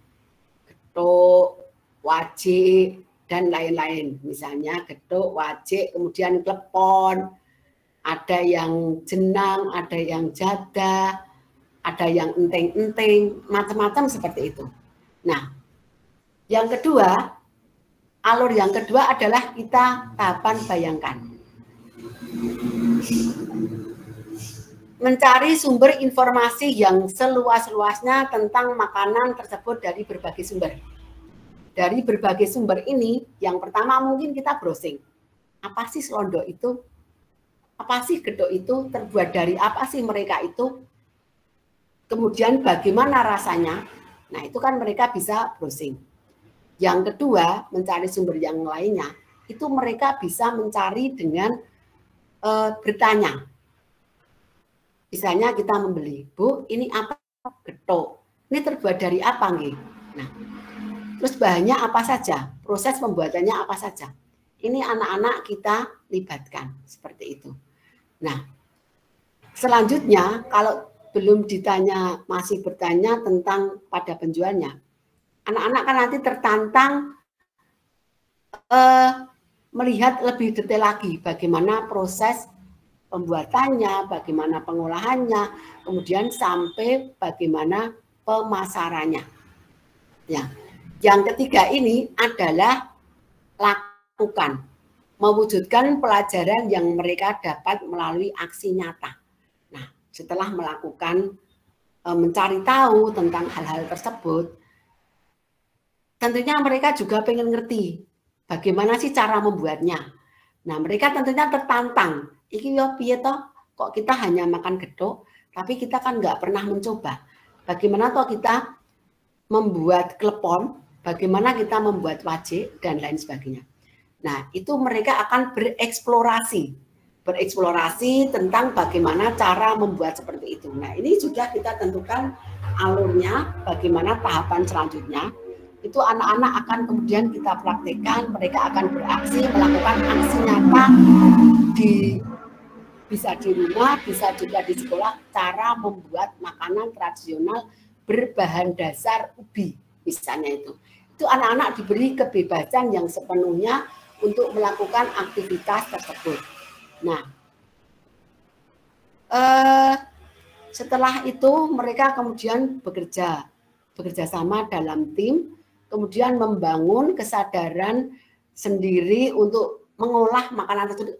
getuk, wajik, dan lain-lain. Misalnya getuk, wajik, kemudian klepon, ada yang jenang, ada yang jadah, ada yang enteng-enteng, macam-macam seperti itu. Nah, yang kedua, alur yang kedua adalah kita tahapan bayangkan. Mencari sumber informasi yang seluas-luasnya tentang makanan tersebut dari berbagai sumber. Dari berbagai sumber ini, yang pertama mungkin kita browsing. Apa sih selondok itu? Apa sih gedok itu? Terbuat dari apa sih mereka itu? Kemudian bagaimana rasanya? Nah, itu kan mereka bisa browsing. Yang kedua, mencari sumber yang lainnya, itu mereka bisa mencari dengan bertanya. Misalnya kita membeli, Bu, ini apa? Getuk. Ini terbuat dari apa, nggih? Nah, terus bahannya apa saja? Proses pembuatannya apa saja? Ini anak-anak kita libatkan seperti itu. Nah, selanjutnya kalau belum ditanya, masih bertanya tentang pada penjualnya, anak-anak kan nanti tertantang melihat lebih detail lagi bagaimana proses pembuatannya, bagaimana pengolahannya, kemudian sampai bagaimana pemasarannya. Ya, yang ketiga ini adalah lakukan, mewujudkan pelajaran yang mereka dapat melalui aksi nyata. Nah, setelah melakukan mencari tahu tentang hal-hal tersebut, tentunya mereka juga pengen ngerti bagaimana sih cara membuatnya. Nah, mereka tentunya tertantang iki yo piye toh, kok kita hanya makan gedok, tapi kita kan nggak pernah mencoba. Bagaimana toh kita membuat klepon, bagaimana kita membuat wajik, dan lain sebagainya. Nah, itu mereka akan bereksplorasi tentang bagaimana cara membuat seperti itu. Nah, ini sudah kita tentukan alurnya, bagaimana tahapan selanjutnya. Itu anak-anak akan kemudian kita praktekkan, mereka akan beraksi, melakukan aksi nyata bisa di rumah, bisa juga di sekolah, cara membuat makanan tradisional berbahan dasar ubi, misalnya itu. Itu anak-anak diberi kebebasan yang sepenuhnya untuk melakukan aktivitas tersebut. Nah, setelah itu mereka kemudian bekerja sama dalam tim, kemudian membangun kesadaran sendiri untuk mengolah makanan tersebut,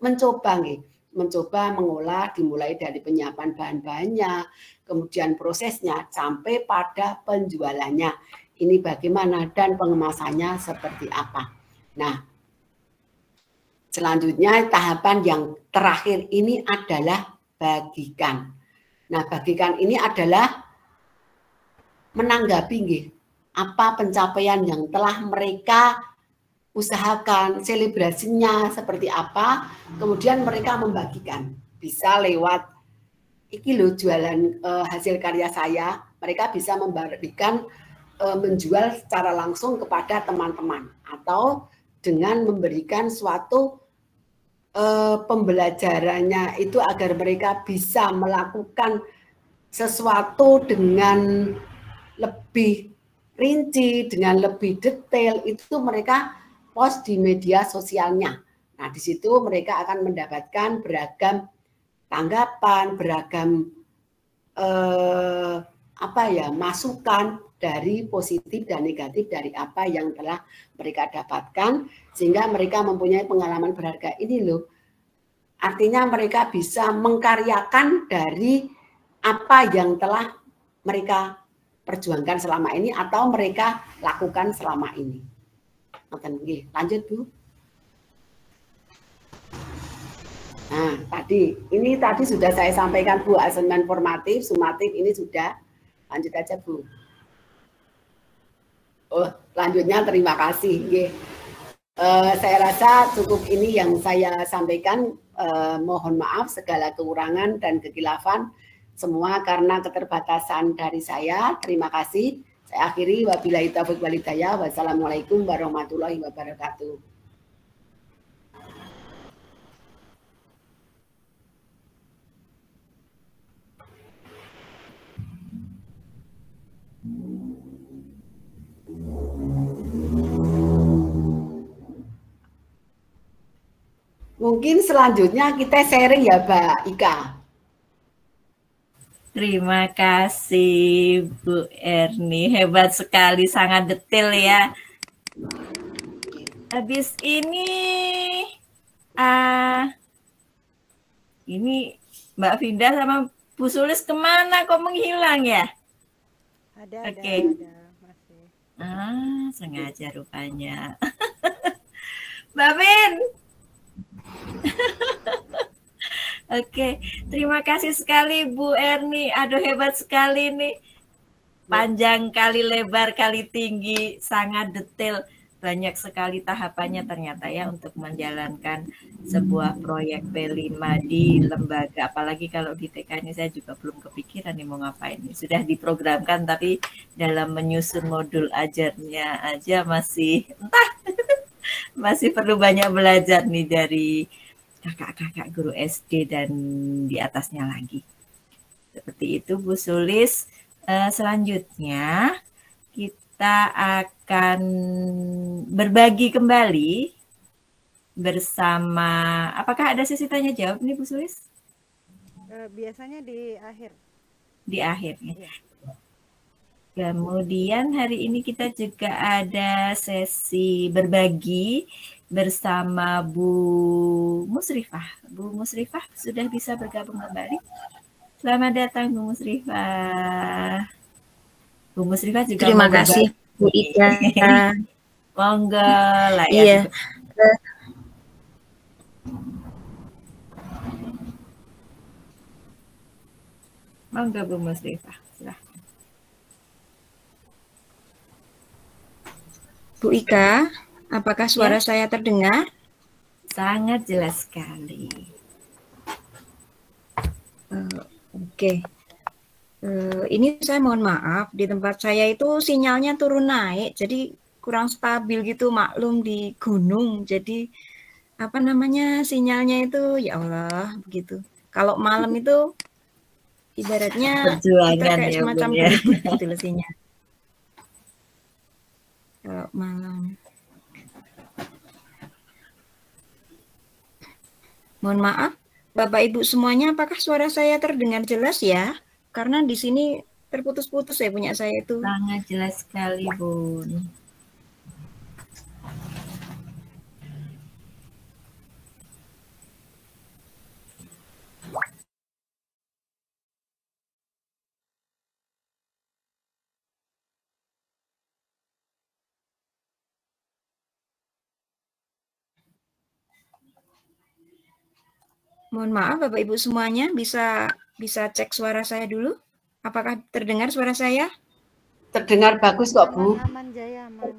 mencoba mengolah, dimulai dari penyiapan bahan-bahannya, kemudian prosesnya sampai pada penjualannya. Ini bagaimana dan pengemasannya seperti apa. Nah, selanjutnya tahapan yang terakhir ini adalah bagikan. Nah, bagikan ini adalah menanggapi apa pencapaian yang telah mereka usahakan, selebrasinya seperti apa, kemudian mereka membagikan. Bisa lewat iki loh jualan hasil karya saya, mereka bisa membagikan menjual secara langsung kepada teman-teman atau dengan memberikan suatu pembelajarannya itu agar mereka bisa melakukan sesuatu dengan lebih rinci, dengan lebih detail, itu mereka post di media sosialnya. Nah, di situ mereka akan mendapatkan beragam tanggapan, beragam masukan dari positif dan negatif dari apa yang telah mereka dapatkan, sehingga mereka mempunyai pengalaman berharga. Ini loh, artinya mereka bisa mengkaryakan dari apa yang telah mereka perjuangkan selama ini atau mereka lakukan selama ini. Lanjut, Bu. Nah, ini tadi sudah saya sampaikan, Bu, asesmen formatif, sumatif ini sudah. Lanjut aja, Bu. Oh, lanjutnya terima kasih. Saya rasa cukup ini yang saya sampaikan. Mohon maaf segala kekurangan dan kekilafan semua karena keterbatasan dari saya. Terima kasih. Saya akhiri, wabillahi taufiq wal hidayah. Wassalamualaikum warahmatullahi wabarakatuh. Mungkin selanjutnya kita sharing ya, Mbak Ika. Terima kasih Bu Erni, hebat sekali, sangat detail ya. Habis ini Mbak Vinda sama Bu Sulis kemana kok menghilang ya? Ada, masih. Sengaja rupanya. Mbak Vin. Oke, terima kasih sekali Bu Erni. Aduh, hebat sekali nih. Panjang kali lebar kali tinggi, sangat detail. Banyak sekali tahapannya ternyata ya untuk menjalankan sebuah proyek P5 di lembaga. Apalagi kalau di TK ini saya juga belum kepikiran nih mau ngapain. Sudah diprogramkan tapi dalam menyusun modul ajarnya aja masih masih perlu banyak belajar nih dari kakak-kakak guru SD dan di atasnya lagi. Seperti itu Bu Sulis. Selanjutnya kita akan berbagi kembali bersama, apakah ada sesi tanya jawab nih Bu Sulis? Biasanya di akhir. Di akhir ya. Kemudian hari ini kita juga ada sesi berbagi bersama Bu Musrifah. Bu Musrifah sudah bisa bergabung kembali. Selamat datang Bu Musrifah. Bu Musrifah juga terima kasih Bu Ika. Monggo lah ya. Iya. Monggo Bu Musrifah, silahkan. Bu Ika, apakah suara saya terdengar? Sangat jelas sekali. Oke. Ini saya mohon maaf, di tempat saya itu sinyalnya turun naik, jadi kurang stabil gitu, maklum di gunung. Jadi apa namanya, sinyalnya itu ya Allah begitu. Kalau malam itu ibaratnya kita Perjuangan kayak ya semacam Bun ya. berebut gitu loh sinyal. Kalau malam. Mohon maaf, Bapak Ibu semuanya, apakah suara saya terdengar jelas ya? Karena di sini terputus-putus ya punya saya itu. Sangat jelas sekali Bun. Mohon maaf Bapak Ibu semuanya, bisa cek suara saya dulu. Apakah terdengar suara saya? Terdengar bagus kok Bu. Aman, Jaya, aman.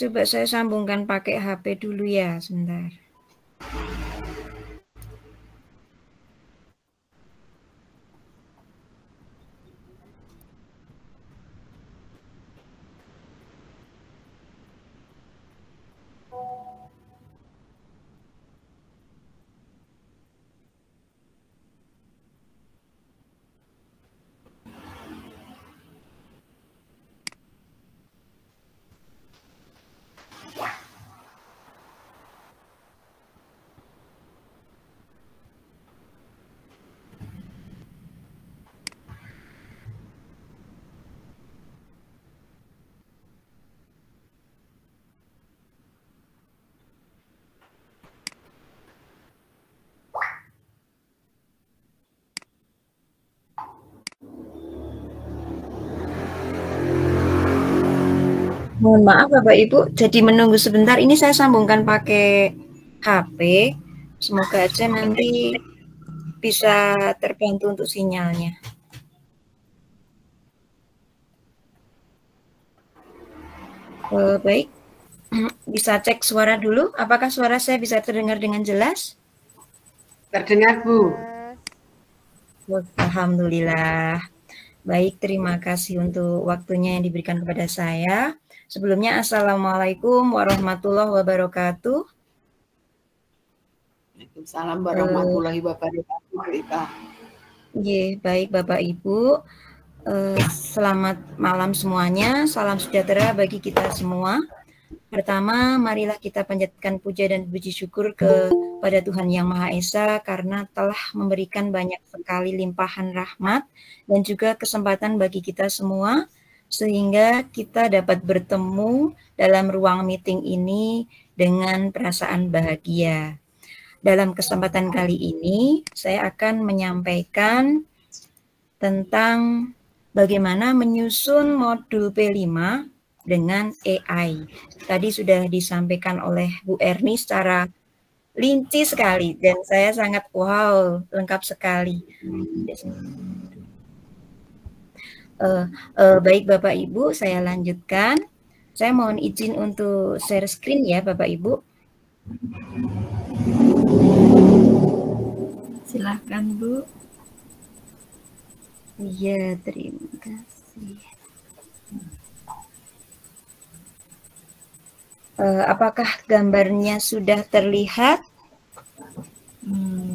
Coba saya sambungkan pakai HP dulu ya, sebentar. Mohon maaf Bapak Ibu, jadi menunggu sebentar. Ini saya sambungkan pakai HP. Semoga aja nanti bisa terbantu untuk sinyalnya. Baik, bisa cek suara dulu. Apakah suara saya bisa terdengar dengan jelas? Terdengar Bu. Alhamdulillah. Baik, terima kasih untuk waktunya yang diberikan kepada saya. Sebelumnya, Assalamualaikum warahmatullahi wabarakatuh. Waalaikumsalam warahmatullahi wabarakatuh. Baik Bapak Ibu. Selamat malam semuanya. Salam sejahtera bagi kita semua. Pertama, marilah kita panjatkan puja dan puji syukur kepada Tuhan Yang Maha Esa karena telah memberikan banyak sekali limpahan rahmat dan juga kesempatan bagi kita semua sehingga kita dapat bertemu dalam ruang meeting ini dengan perasaan bahagia. Dalam kesempatan kali ini, saya akan menyampaikan tentang bagaimana menyusun modul P5 dengan AI. Tadi sudah disampaikan oleh Bu Erni secara rinci sekali dan saya sangat wow, lengkap sekali. Baik Bapak Ibu, saya lanjutkan. Saya mohon izin untuk share screen ya Bapak Ibu. Silahkan Bu. Iya, terima kasih. Apakah gambarnya sudah terlihat?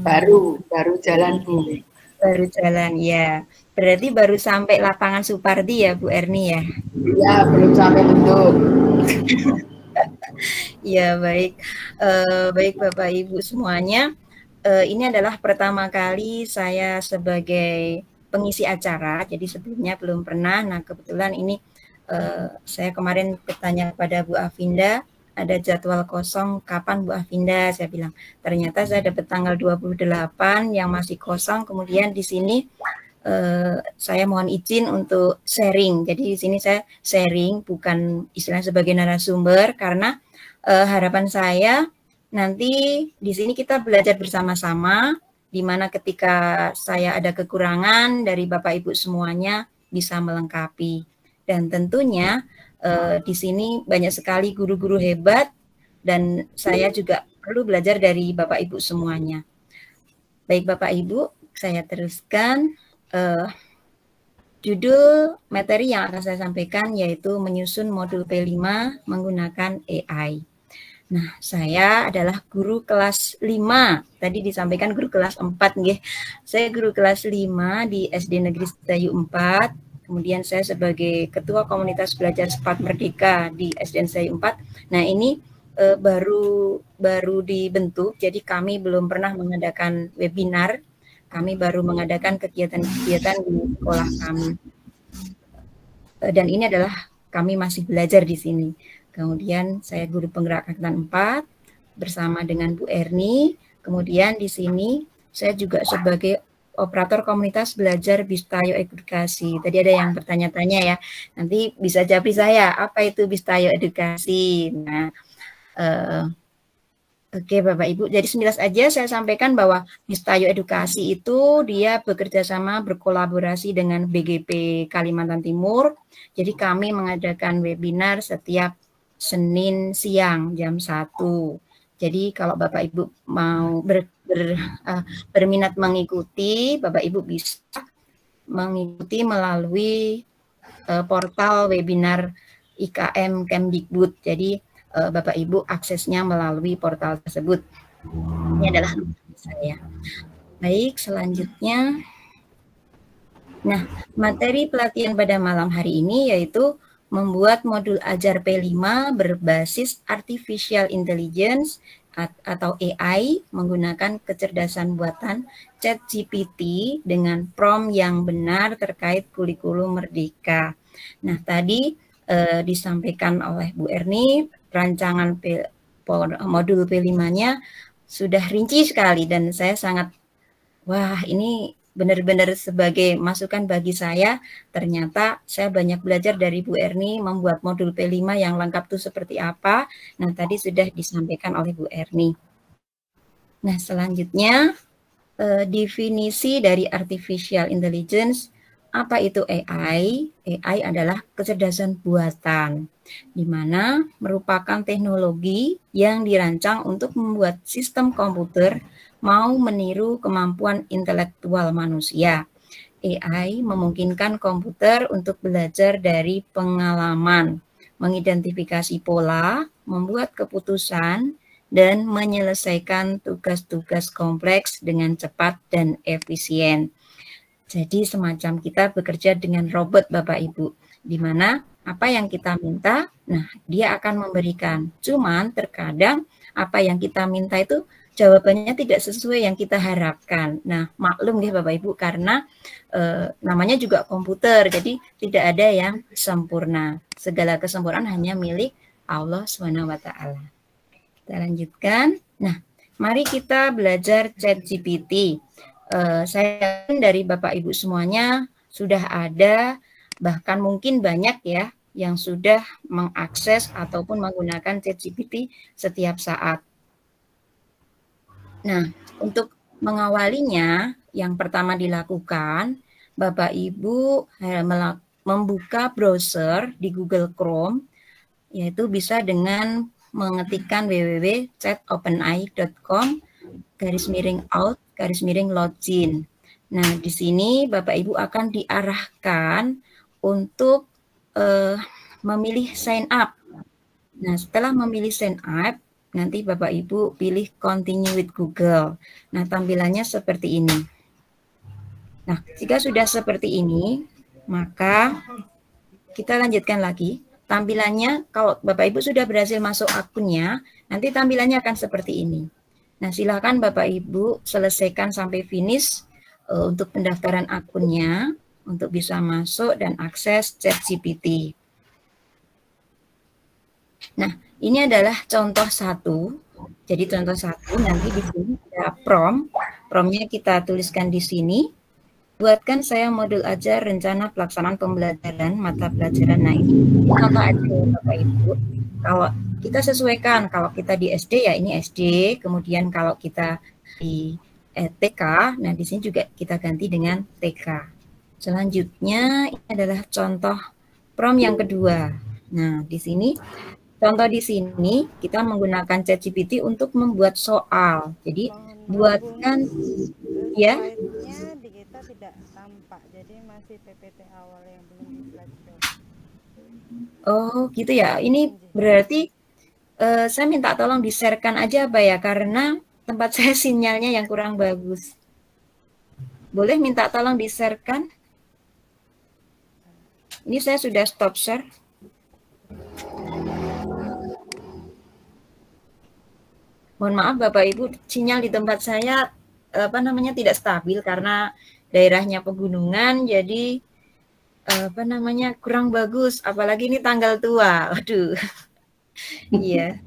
Baru jalan Bu. Baru jalan ya. Berarti baru sampai lapangan Supardi ya Bu Erni ya? Ya, belum sampai bentuk. Ya baik, baik Bapak Ibu semuanya. Ini adalah pertama kali saya sebagai pengisi acara. Jadi sebelumnya belum pernah. Nah kebetulan ini saya kemarin bertanya kepada Bu Afinda, ada jadwal kosong kapan Bu Afinda? Saya bilang ternyata saya dapat tanggal 28 yang masih kosong. Kemudian di sini saya mohon izin untuk sharing. Jadi di sini saya sharing bukan istilahnya sebagai narasumber, karena harapan saya nanti di sini kita belajar bersama-sama, di mana ketika saya ada kekurangan dari Bapak Ibu semuanya bisa melengkapi. Dan tentunya di sini banyak sekali guru-guru hebat dan saya juga perlu belajar dari Bapak Ibu semuanya. Baik Bapak Ibu, saya teruskan. Judul materi yang akan saya sampaikan yaitu menyusun modul P5 menggunakan AI. Nah, saya adalah guru kelas 5. Tadi disampaikan guru kelas 4 nggih. Saya guru kelas 5 di SD Negeri Sedayu 4. Kemudian saya sebagai ketua komunitas belajar Cepat Merdeka di SDN Sedayu 4. Nah, ini baru dibentuk, jadi kami belum pernah mengadakan webinar. Kami baru mengadakan kegiatan-kegiatan di sekolah kami. Dan ini adalah kami masih belajar di sini. Kemudian saya guru penggerak angkatan 4 bersama dengan Bu Erni. Kemudian di sini saya juga sebagai operator komunitas belajar Bistayo Edukasi. Tadi ada yang bertanya-tanya ya. Nanti bisa jawab saya, apa itu Bistayo Edukasi? Nah, oke Bapak Ibu, jadi sekilas aja saya sampaikan bahwa Bistayo Edukasi itu dia bekerja sama berkolaborasi dengan BGP Kalimantan Timur. Jadi kami mengadakan webinar setiap Senin siang jam 1. Jadi kalau Bapak Ibu mau berminat mengikuti, Bapak Ibu bisa mengikuti melalui portal webinar IKM Kemdikbud. Jadi Bapak Ibu aksesnya melalui portal tersebut. Ini adalah saya. Baik, selanjutnya. Nah, materi pelatihan pada malam hari ini yaitu membuat modul ajar P5 berbasis Artificial Intelligence atau AI menggunakan kecerdasan buatan ChatGPT dengan prompt yang benar terkait kurikulum Merdeka. Nah, tadi disampaikan oleh Bu Erni, rancangan modul P5-nya sudah rinci sekali dan saya sangat, wah ini benar-benar sebagai masukan bagi saya, ternyata saya banyak belajar dari Bu Erni membuat modul P5 yang lengkap itu seperti apa. Nah tadi sudah disampaikan oleh Bu Erni. Nah selanjutnya definisi dari Artificial Intelligence. Apa itu AI? AI adalah kecerdasan buatan, di mana merupakan teknologi yang dirancang untuk membuat sistem komputer mau meniru kemampuan intelektual manusia. AI memungkinkan komputer untuk belajar dari pengalaman, mengidentifikasi pola, membuat keputusan, dan menyelesaikan tugas-tugas kompleks dengan cepat dan efisien. Jadi semacam kita bekerja dengan robot Bapak Ibu, di mana apa yang kita minta, nah dia akan memberikan. Cuman terkadang apa yang kita minta itu jawabannya tidak sesuai yang kita harapkan. Nah maklum ya Bapak Ibu, karena namanya juga komputer, jadi tidak ada yang sempurna. Segala kesempurnaan hanya milik Allah SWT. Kita lanjutkan. Nah mari kita belajar ChatGPT. Saya dari Bapak Ibu semuanya sudah ada, bahkan mungkin banyak ya yang sudah mengakses ataupun menggunakan ChatGPT setiap saat. Nah, untuk mengawalinya, yang pertama dilakukan, Bapak Ibu membuka browser di Google Chrome, yaitu bisa dengan mengetikkan www.chatopenai.com/out/login. Nah, di sini Bapak Ibu akan diarahkan untuk memilih sign up. Nah, setelah memilih sign up, nanti Bapak Ibu pilih continue with Google. Nah, tampilannya seperti ini. Nah, jika sudah seperti ini, maka kita lanjutkan lagi. Tampilannya, kalau Bapak Ibu sudah berhasil masuk akunnya, nanti tampilannya akan seperti ini. Nah, silakan Bapak Ibu selesaikan sampai finish untuk pendaftaran akunnya, untuk bisa masuk dan akses ChatGPT. Nah, ini adalah contoh 1. Jadi contoh 1 nanti di sini ada prompt. Promptnya kita tuliskan di sini. buatkan saya modul ajar rencana pelaksanaan pembelajaran mata pelajaran. Nah, ini contoh aja ya Bapak Ibu. Kalau kita sesuaikan, kalau kita di SD ya ini SD, kemudian kalau kita di TK, nah di sini juga kita ganti dengan TK. Selanjutnya ini adalah contoh prom yang kedua. Nah, di sini contoh di sini kita menggunakan ChatGPT untuk membuat soal. Jadi buatkan ya. Slide-nya di kita tidak tampak, jadi masih PPT awal yang belum di slideshow. Oh gitu ya. Ini berarti saya minta tolong di-share-kan aja Pak ya, karena tempat saya sinyalnya yang kurang bagus. Boleh minta tolong di-share-kan? Ini saya sudah stop share. Mohon maaf Bapak Ibu, sinyal di tempat saya tidak stabil karena daerahnya pegunungan, jadi kurang bagus. Apalagi ini tanggal tua. Waduh. Iya.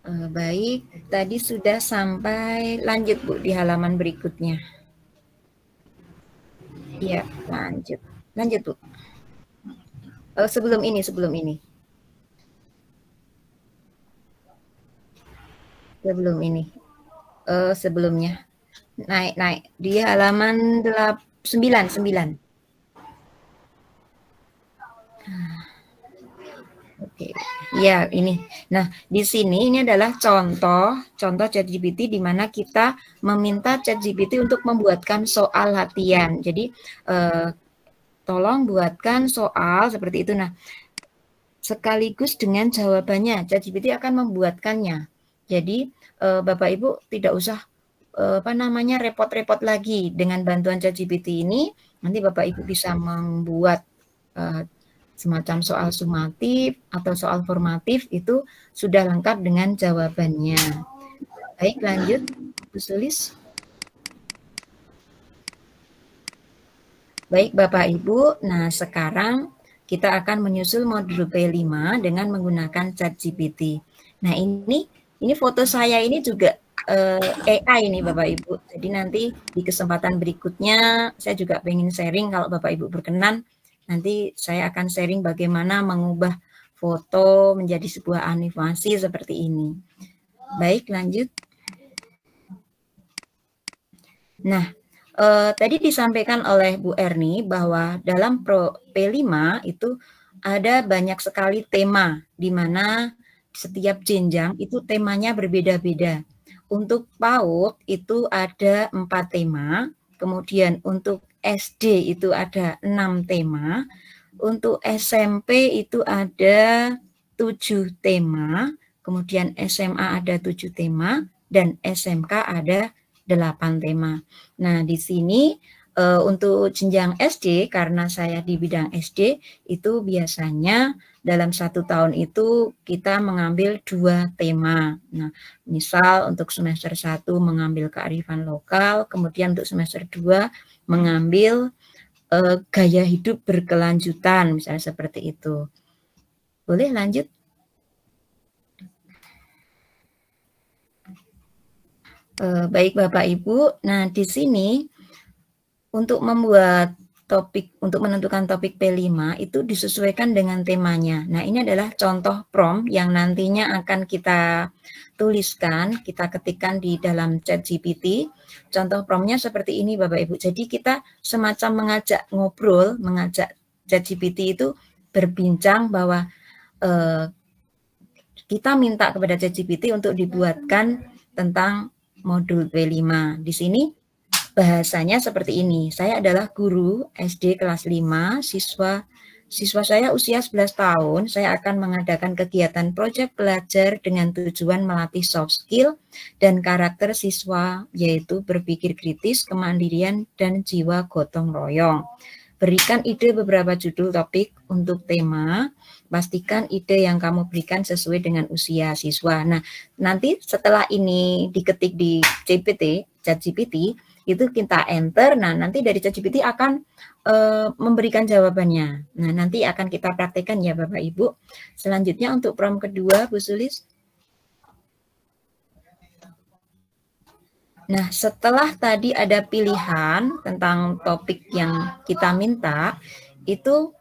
Baik, tadi sudah sampai lanjut Bu di halaman berikutnya. Iya, lanjut Bu. Sebelum ini. Sebelumnya. Naik di halaman 9. Oke. Ya, ini. Nah, di sini ini adalah contoh ChatGPT di mana kita meminta ChatGPT untuk membuatkan soal latihan. Jadi tolong buatkan soal seperti itu. Nah, sekaligus dengan jawabannya ChatGPT akan membuatkannya. Jadi Bapak Ibu tidak usah repot-repot lagi dengan bantuan ChatGPT ini. Nanti Bapak Ibu bisa membuat semacam soal sumatif atau soal formatif, itu sudah lengkap dengan jawabannya. Baik, lanjut Bu Sulis. Baik Bapak Ibu, nah sekarang kita akan menyusul modul P5 dengan menggunakan ChatGPT. Nah ini foto saya ini juga AI ini Bapak Ibu. Jadi nanti di kesempatan berikutnya saya juga pengen sharing, kalau Bapak Ibu berkenan, nanti saya akan sharing bagaimana mengubah foto menjadi sebuah animasi seperti ini. Baik, lanjut. Nah, tadi disampaikan oleh Bu Erni bahwa dalam P5 itu ada banyak sekali tema, di mana setiap jenjang itu temanya berbeda-beda. Untuk PAUD itu ada 4 tema, kemudian untuk SD itu ada 6 tema, untuk SMP itu ada 7 tema, kemudian SMA ada 7 tema, dan SMK ada 8 tema. Nah, di sini untuk jenjang SD, karena saya di bidang SD, itu biasanya dalam 1 tahun itu kita mengambil 2 tema. Nah, misal untuk semester 1 mengambil kearifan lokal, kemudian untuk semester 2 mengambil gaya hidup berkelanjutan, misalnya seperti itu. Boleh lanjut? Baik Bapak Ibu, nah di sini untuk membuat topik, untuk menentukan topik P5 itu disesuaikan dengan temanya. Nah ini adalah contoh prompt yang nantinya akan kita tuliskan, kita ketikkan di dalam ChatGPT. Contoh promptnya seperti ini Bapak Ibu. Jadi kita semacam mengajak ngobrol, mengajak ChatGPT itu berbincang bahwa kita minta kepada ChatGPT untuk dibuatkan tentang modul P5. Di sini bahasanya seperti ini. Saya adalah guru SD kelas 5, siswa saya usia 11 tahun. Saya akan mengadakan kegiatan proyek belajar dengan tujuan melatih soft skill dan karakter siswa, yaitu berpikir kritis, kemandirian, dan jiwa gotong royong. Berikan ide beberapa judul topik untuk tema. Pastikan ide yang kamu berikan sesuai dengan usia siswa. Nah, nanti setelah ini diketik di ChatGPT, itu kita enter, nah nanti dari ChatGPT akan memberikan jawabannya. Nah, nanti akan kita praktekkan ya Bapak Ibu. Selanjutnya untuk prompt kedua, Bu Sulis. Nah, setelah tadi ada pilihan tentang topik yang kita minta, itu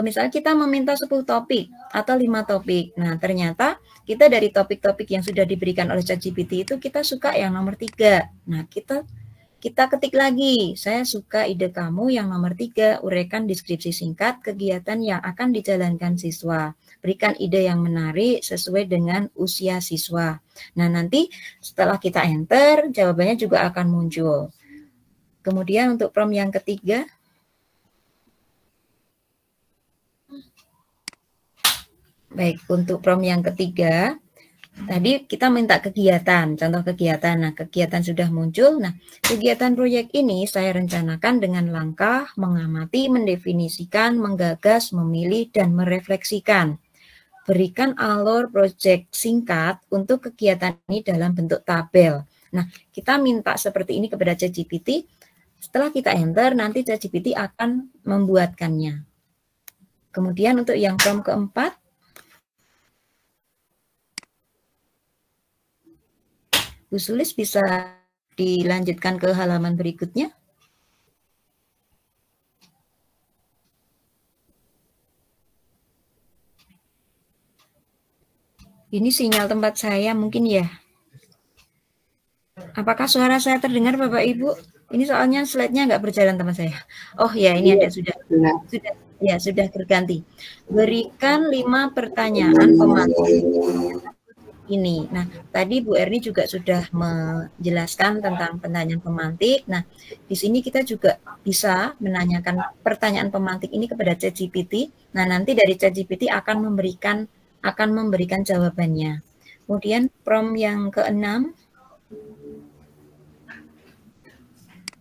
misalnya kita meminta 10 topik atau 5 topik. Nah, ternyata kita dari topik-topik yang sudah diberikan oleh ChatGPT itu kita suka yang nomor 3. Nah, kita ketik lagi, saya suka ide kamu yang nomor 3, uraikan deskripsi singkat kegiatan yang akan dijalankan siswa. Berikan ide yang menarik sesuai dengan usia siswa. Nah, nanti setelah kita enter, jawabannya juga akan muncul. Kemudian untuk prompt yang ketiga, baik, untuk prompt yang ketiga, tadi kita minta kegiatan, contoh kegiatan. Nah, kegiatan sudah muncul. Nah, kegiatan proyek ini saya rencanakan dengan langkah mengamati, mendefinisikan, menggagas, memilih, dan merefleksikan. Berikan alur proyek singkat untuk kegiatan ini dalam bentuk tabel. Nah, kita minta seperti ini kepada ChatGPT. Setelah kita enter, nanti ChatGPT akan membuatkannya. Kemudian untuk yang prompt keempat, Bu Sulis bisa dilanjutkan ke halaman berikutnya. Ini sinyal tempat saya mungkin ya. Apakah suara saya terdengar Bapak Ibu? Ini soalnya slide-nya nggak berjalan teman saya. Oh ya, ini ada sudah berganti. Berikan 5 pertanyaan pemantik ini. Nah, tadi Bu Erni juga sudah menjelaskan tentang pertanyaan pemantik. Nah, di sini kita juga bisa menanyakan pertanyaan pemantik ini kepada ChatGPT. Nah, nanti dari ChatGPT akan memberikan jawabannya. Kemudian prompt yang ke-6.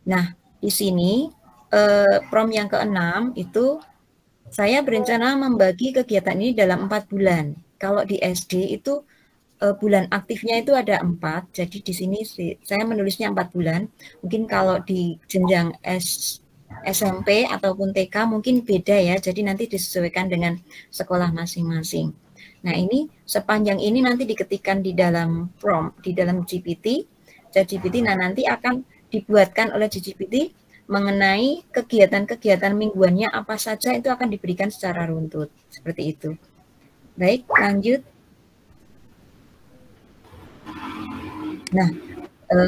Nah, di sini prompt yang ke-6 itu saya berencana membagi kegiatan ini dalam 4 bulan. Kalau di SD itu bulan aktifnya itu ada 4, jadi di sini saya menulisnya 4 bulan. Mungkin kalau di jenjang SMP ataupun TK mungkin beda ya, jadi nanti disesuaikan dengan sekolah masing-masing. Nah, ini sepanjang ini nanti diketikkan di dalam prompt, di dalam ChatGPT, nah nanti akan dibuatkan oleh ChatGPT mengenai kegiatan-kegiatan mingguannya apa saja itu akan diberikan secara runtut. Seperti itu. Baik, lanjut. Nah,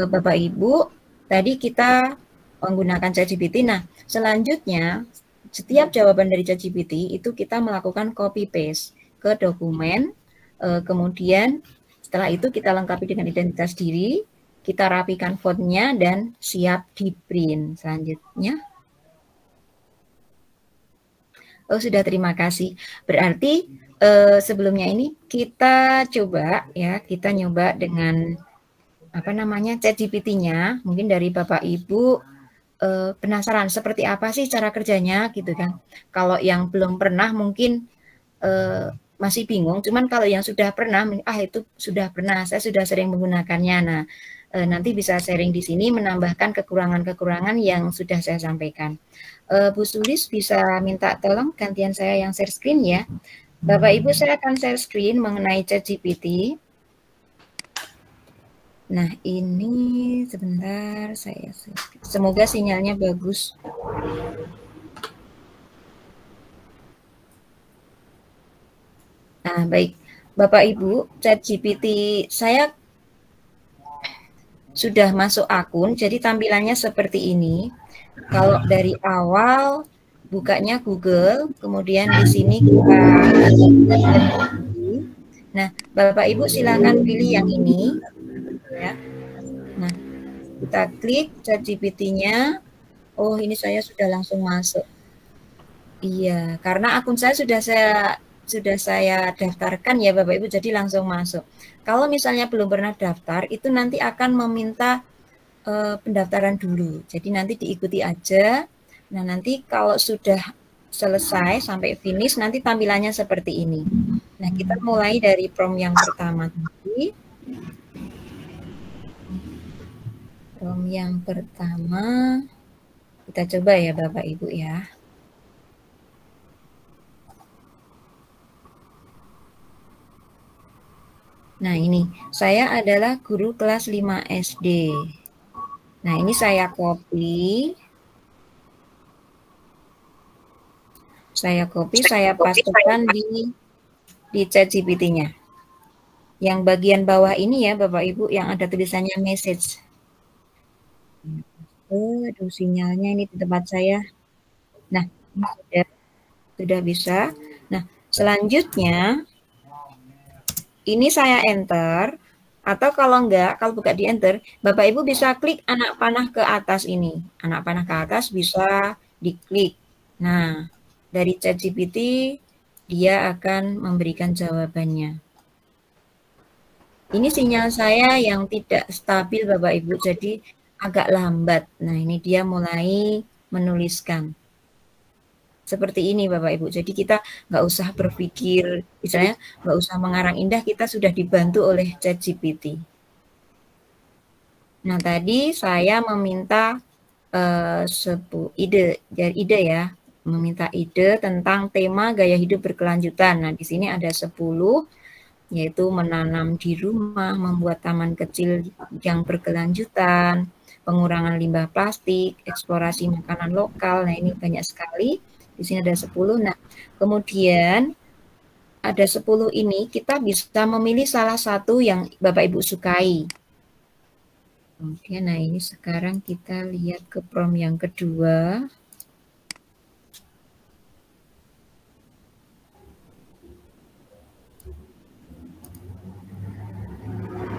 Bapak Ibu, tadi kita menggunakan ChatGPT. Nah, selanjutnya setiap jawaban dari ChatGPT itu kita melakukan copy paste ke dokumen. Kemudian setelah itu kita lengkapi dengan identitas diri, kita rapikan fontnya dan siap di print. Selanjutnya. Oh, sudah, terima kasih. Berarti sebelumnya ini kita coba ya, kita nyoba dengan ChatGPT-nya. Mungkin dari Bapak Ibu penasaran seperti apa sih cara kerjanya gitu kan. Kalau yang belum pernah mungkin masih bingung, cuman kalau yang sudah pernah, itu sudah pernah, saya sudah sering menggunakannya. Nah, nanti bisa sharing di sini menambahkan kekurangan-kekurangan yang sudah saya sampaikan. Bu Sulis bisa minta tolong gantian saya yang share screen ya. Bapak Ibu, saya akan share screen mengenai ChatGPT. Nah, ini sebentar saya semoga sinyalnya bagus. Nah, baik. Bapak Ibu, ChatGPT saya sudah masuk akun, jadi tampilannya seperti ini. Kalau dari awal bukanya Google, kemudian di sini kita nah, Bapak Ibu silakan pilih yang ini ya. Nah, kita klik ChatGPT-nya. Oh, ini saya sudah langsung masuk. Iya, karena akun saya sudah saya daftarkan ya Bapak Ibu, jadi langsung masuk. Kalau misalnya belum pernah daftar, itu nanti akan meminta pendaftaran dulu. Jadi nanti diikuti aja. Nah, nanti kalau sudah selesai sampai finish, nanti tampilannya seperti ini. Nah, kita mulai dari prompt yang pertama tadi. Prompt yang pertama, kita coba ya Bapak Ibu ya. Nah, ini saya adalah guru kelas 5 SD. Nah, ini saya copy. Saya pastekan di ChatGPT-nya. Yang bagian bawah ini ya, Bapak Ibu, yang ada tulisannya message. Aduh, sinyalnya ini di tempat saya. Nah, ini sudah bisa. Nah, selanjutnya ini saya enter, atau kalau enggak, kalau buka di enter, Bapak Ibu bisa klik anak panah ke atas ini. Anak panah ke atas bisa diklik. Nah, dari ChatGPT dia akan memberikan jawabannya. Ini sinyal saya yang tidak stabil Bapak Ibu, jadi agak lambat. Nah, ini dia mulai menuliskan. Seperti ini Bapak Ibu. Jadi kita nggak usah berpikir, misalnya nggak usah mengarang indah, kita sudah dibantu oleh ChatGPT. Nah, tadi saya meminta ide ya, meminta ide tentang tema gaya hidup berkelanjutan. Nah, di sini ada 10, yaitu menanam di rumah, membuat taman kecil yang berkelanjutan, pengurangan limbah plastik, eksplorasi makanan lokal. Nah, ini banyak sekali. Di sini ada 10. Nah, kemudian ada 10 ini kita bisa memilih salah satu yang Bapak Ibu sukai. Kemudian, nah ini sekarang kita lihat ke prompt yang kedua.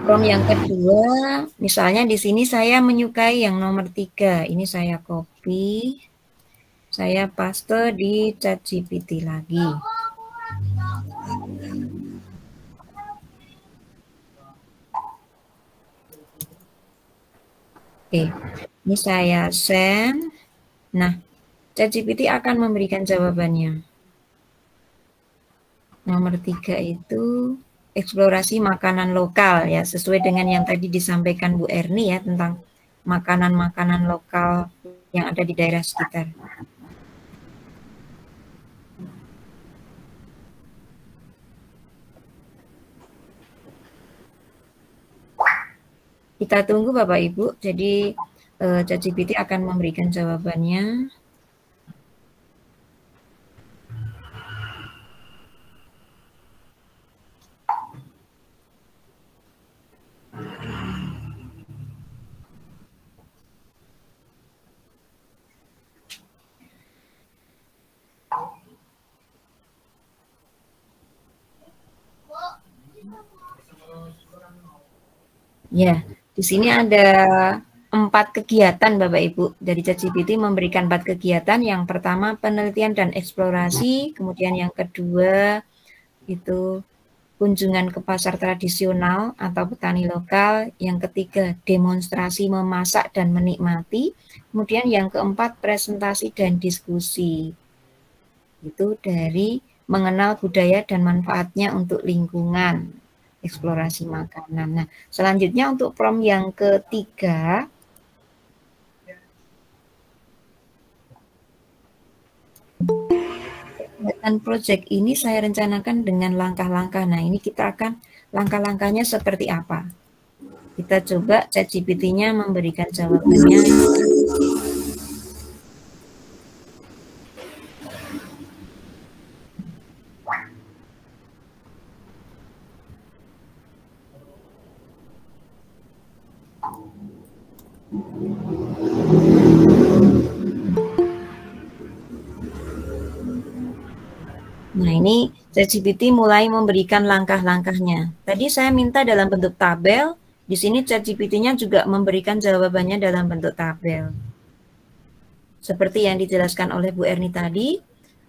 Prompt yang kedua, misalnya di sini saya menyukai yang nomor 3. Ini saya copy, saya paste di ChatGPT lagi. Oke, ini saya send. Nah, ChatGPT akan memberikan jawabannya. Nomor 3 itu eksplorasi makanan lokal ya, sesuai dengan yang tadi disampaikan Bu Erni ya, tentang makanan-makanan lokal yang ada di daerah sekitar. Kita tunggu Bapak Ibu, jadi ChatGPT akan memberikan jawabannya. Ya, di sini ada 4 kegiatan Bapak Ibu. Dari ChatGPT memberikan 4 kegiatan. Yang pertama penelitian dan eksplorasi, kemudian yang kedua itu kunjungan ke pasar tradisional atau petani lokal, yang ketiga demonstrasi memasak dan menikmati, kemudian yang keempat presentasi dan diskusi. Itu dari mengenal budaya dan manfaatnya untuk lingkungan. Eksplorasi makanan. Nah, selanjutnya untuk prompt yang ketiga, kegiatan project ini saya rencanakan dengan langkah-langkah. Nah, ini kita akan langkah-langkahnya seperti apa? Kita coba ChatGPT-nya memberikan jawabannya. Nah, ini ChatGPT mulai memberikan langkah-langkahnya. Tadi saya minta dalam bentuk tabel, di sini ChatGPT-nya juga memberikan jawabannya dalam bentuk tabel. Seperti yang dijelaskan oleh Bu Erni tadi,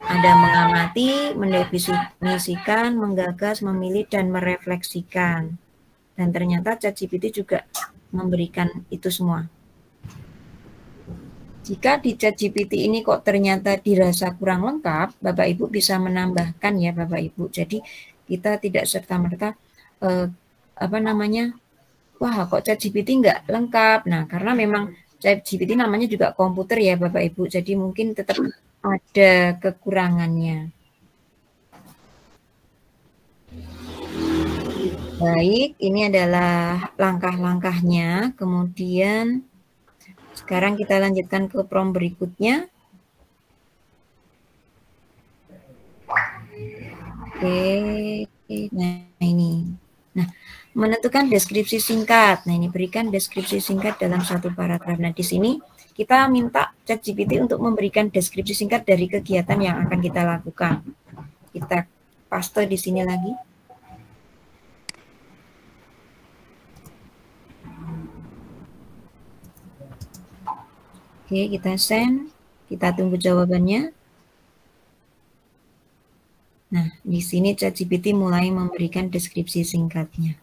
ada mengamati, mendefinisikan, menggagas, memilih, dan merefleksikan. Dan ternyata ChatGPT juga memberikan itu semua. Jika di ChatGPT ini kok ternyata dirasa kurang lengkap, Bapak Ibu bisa menambahkan ya Bapak Ibu. Jadi kita tidak serta-merta wah kok ChatGPT nggak lengkap. Nah, karena memang ChatGPT namanya juga komputer ya Bapak Ibu. Jadi mungkin tetap ada kekurangannya. Baik, ini adalah langkah-langkahnya. Kemudian Sekarang kita lanjutkan ke prompt berikutnya. Oke, nah ini. Nah, menentukan deskripsi singkat. Nah, ini berikan deskripsi singkat dalam satu paragraf. Nah, di sini kita minta ChatGPT untuk memberikan deskripsi singkat dari kegiatan yang akan kita lakukan. Kita paste di sini lagi. Oke, kita send. Kita tunggu jawabannya. Nah, di sini ChatGPT mulai memberikan deskripsi singkatnya.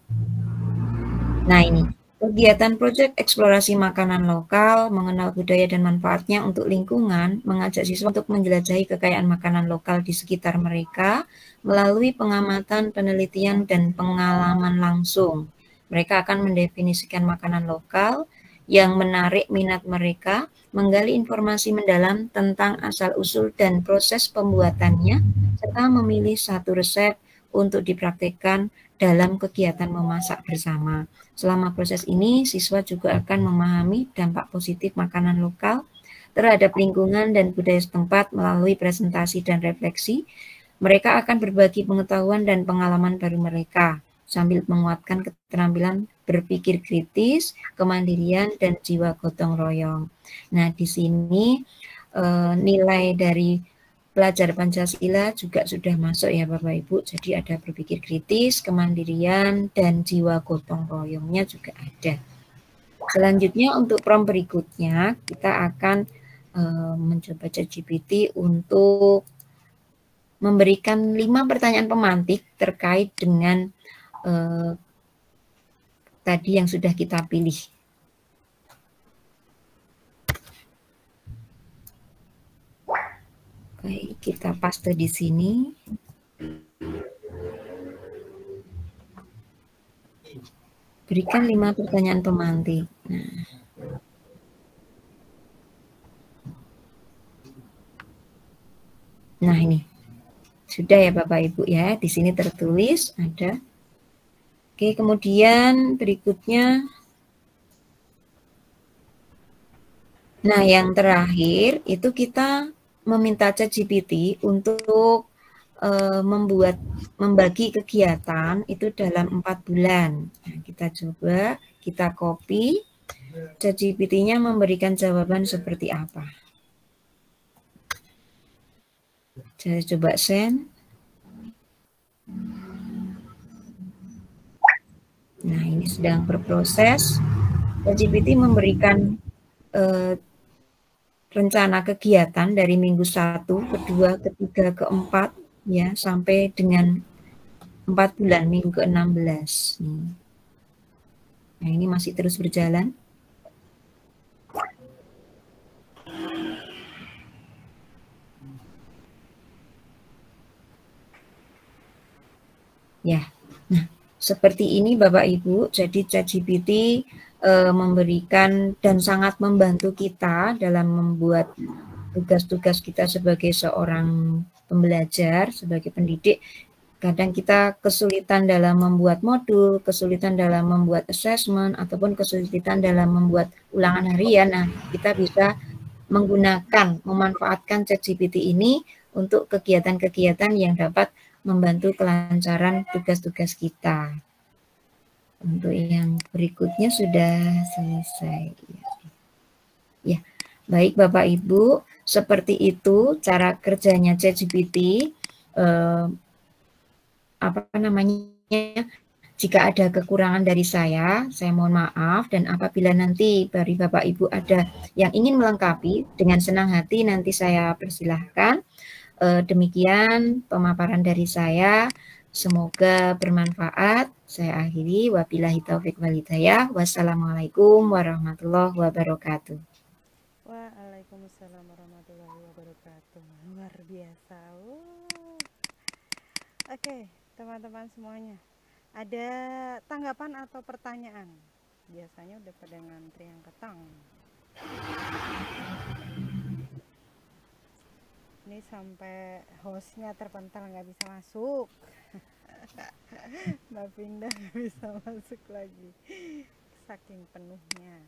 Nah, ini kegiatan proyek eksplorasi makanan lokal, mengenal budaya dan manfaatnya untuk lingkungan, mengajak siswa untuk menjelajahi kekayaan makanan lokal di sekitar mereka melalui pengamatan, penelitian, dan pengalaman langsung. Mereka akan mendefinisikan makanan lokal yang menarik minat mereka, menggali informasi mendalam tentang asal-usul dan proses pembuatannya, serta memilih satu resep untuk dipraktikkan dalam kegiatan memasak bersama. Selama proses ini, siswa juga akan memahami dampak positif makanan lokal terhadap lingkungan dan budaya setempat melalui presentasi dan refleksi. Mereka akan berbagi pengetahuan dan pengalaman baru mereka, sambil menguatkan keterampilan berpikir kritis, kemandirian, dan jiwa gotong royong. Nah, di sini nilai dari pelajar Pancasila juga sudah masuk ya Bapak Ibu. Jadi ada berpikir kritis, kemandirian, dan jiwa gotong royongnya juga ada. Selanjutnya untuk prompt berikutnya kita akan mencoba ChatGPT untuk memberikan 5 pertanyaan pemantik terkait dengan tadi yang sudah kita pilih. Baik, kita paste di sini. Berikan 5 pertanyaan pemantik. Nah, ini. Sudah ya Bapak Ibu ya, di sini tertulis ada. Oke, kemudian berikutnya. Nah, yang terakhir itu kita meminta ChatGPT untuk membagi kegiatan itu dalam 4 bulan. Nah, kita coba, kita copy, ChatGPT-nya memberikan jawaban seperti apa. Saya coba send. Nah, ini sedang berproses. ChatGPT memberikan rencana kegiatan dari minggu 1, kedua, ketiga, keempat, ya, sampai dengan 4 bulan, minggu ke-16. Nah, ini masih terus berjalan. Ya, nah, seperti ini Bapak Ibu, jadi ChatGPT memberikan dan sangat membantu kita dalam membuat tugas-tugas kita sebagai seorang pembelajar, sebagai pendidik. Kadang kita kesulitan dalam membuat modul, kesulitan dalam membuat assessment, ataupun kesulitan dalam membuat ulangan harian. Nah, kita bisa menggunakan, memanfaatkan ChatGPT ini untuk kegiatan-kegiatan yang dapat membantu kelancaran tugas-tugas kita. Untuk yang berikutnya sudah selesai. Ya, baik Bapak Ibu, seperti itu cara kerjanya ChatGPT. Jika ada kekurangan dari saya mohon maaf, dan apabila nanti dari Bapak Ibu ada yang ingin melengkapi, dengan senang hati nanti saya persilahkan. Demikian pemaparan dari saya. Semoga bermanfaat. Saya akhiri. Wabillahi taufik wal hidayah. Wassalamualaikum warahmatullahi wabarakatuh. Waalaikumsalam warahmatullahi wabarakatuh. Luar biasa. Oke, teman-teman semuanya. Ada tanggapan atau pertanyaan? Biasanya udah pada ngantri yang ketang. Ini sampai hostnya terpental nggak bisa masuk. Mbak Pindah nggak bisa masuk lagi saking penuhnya.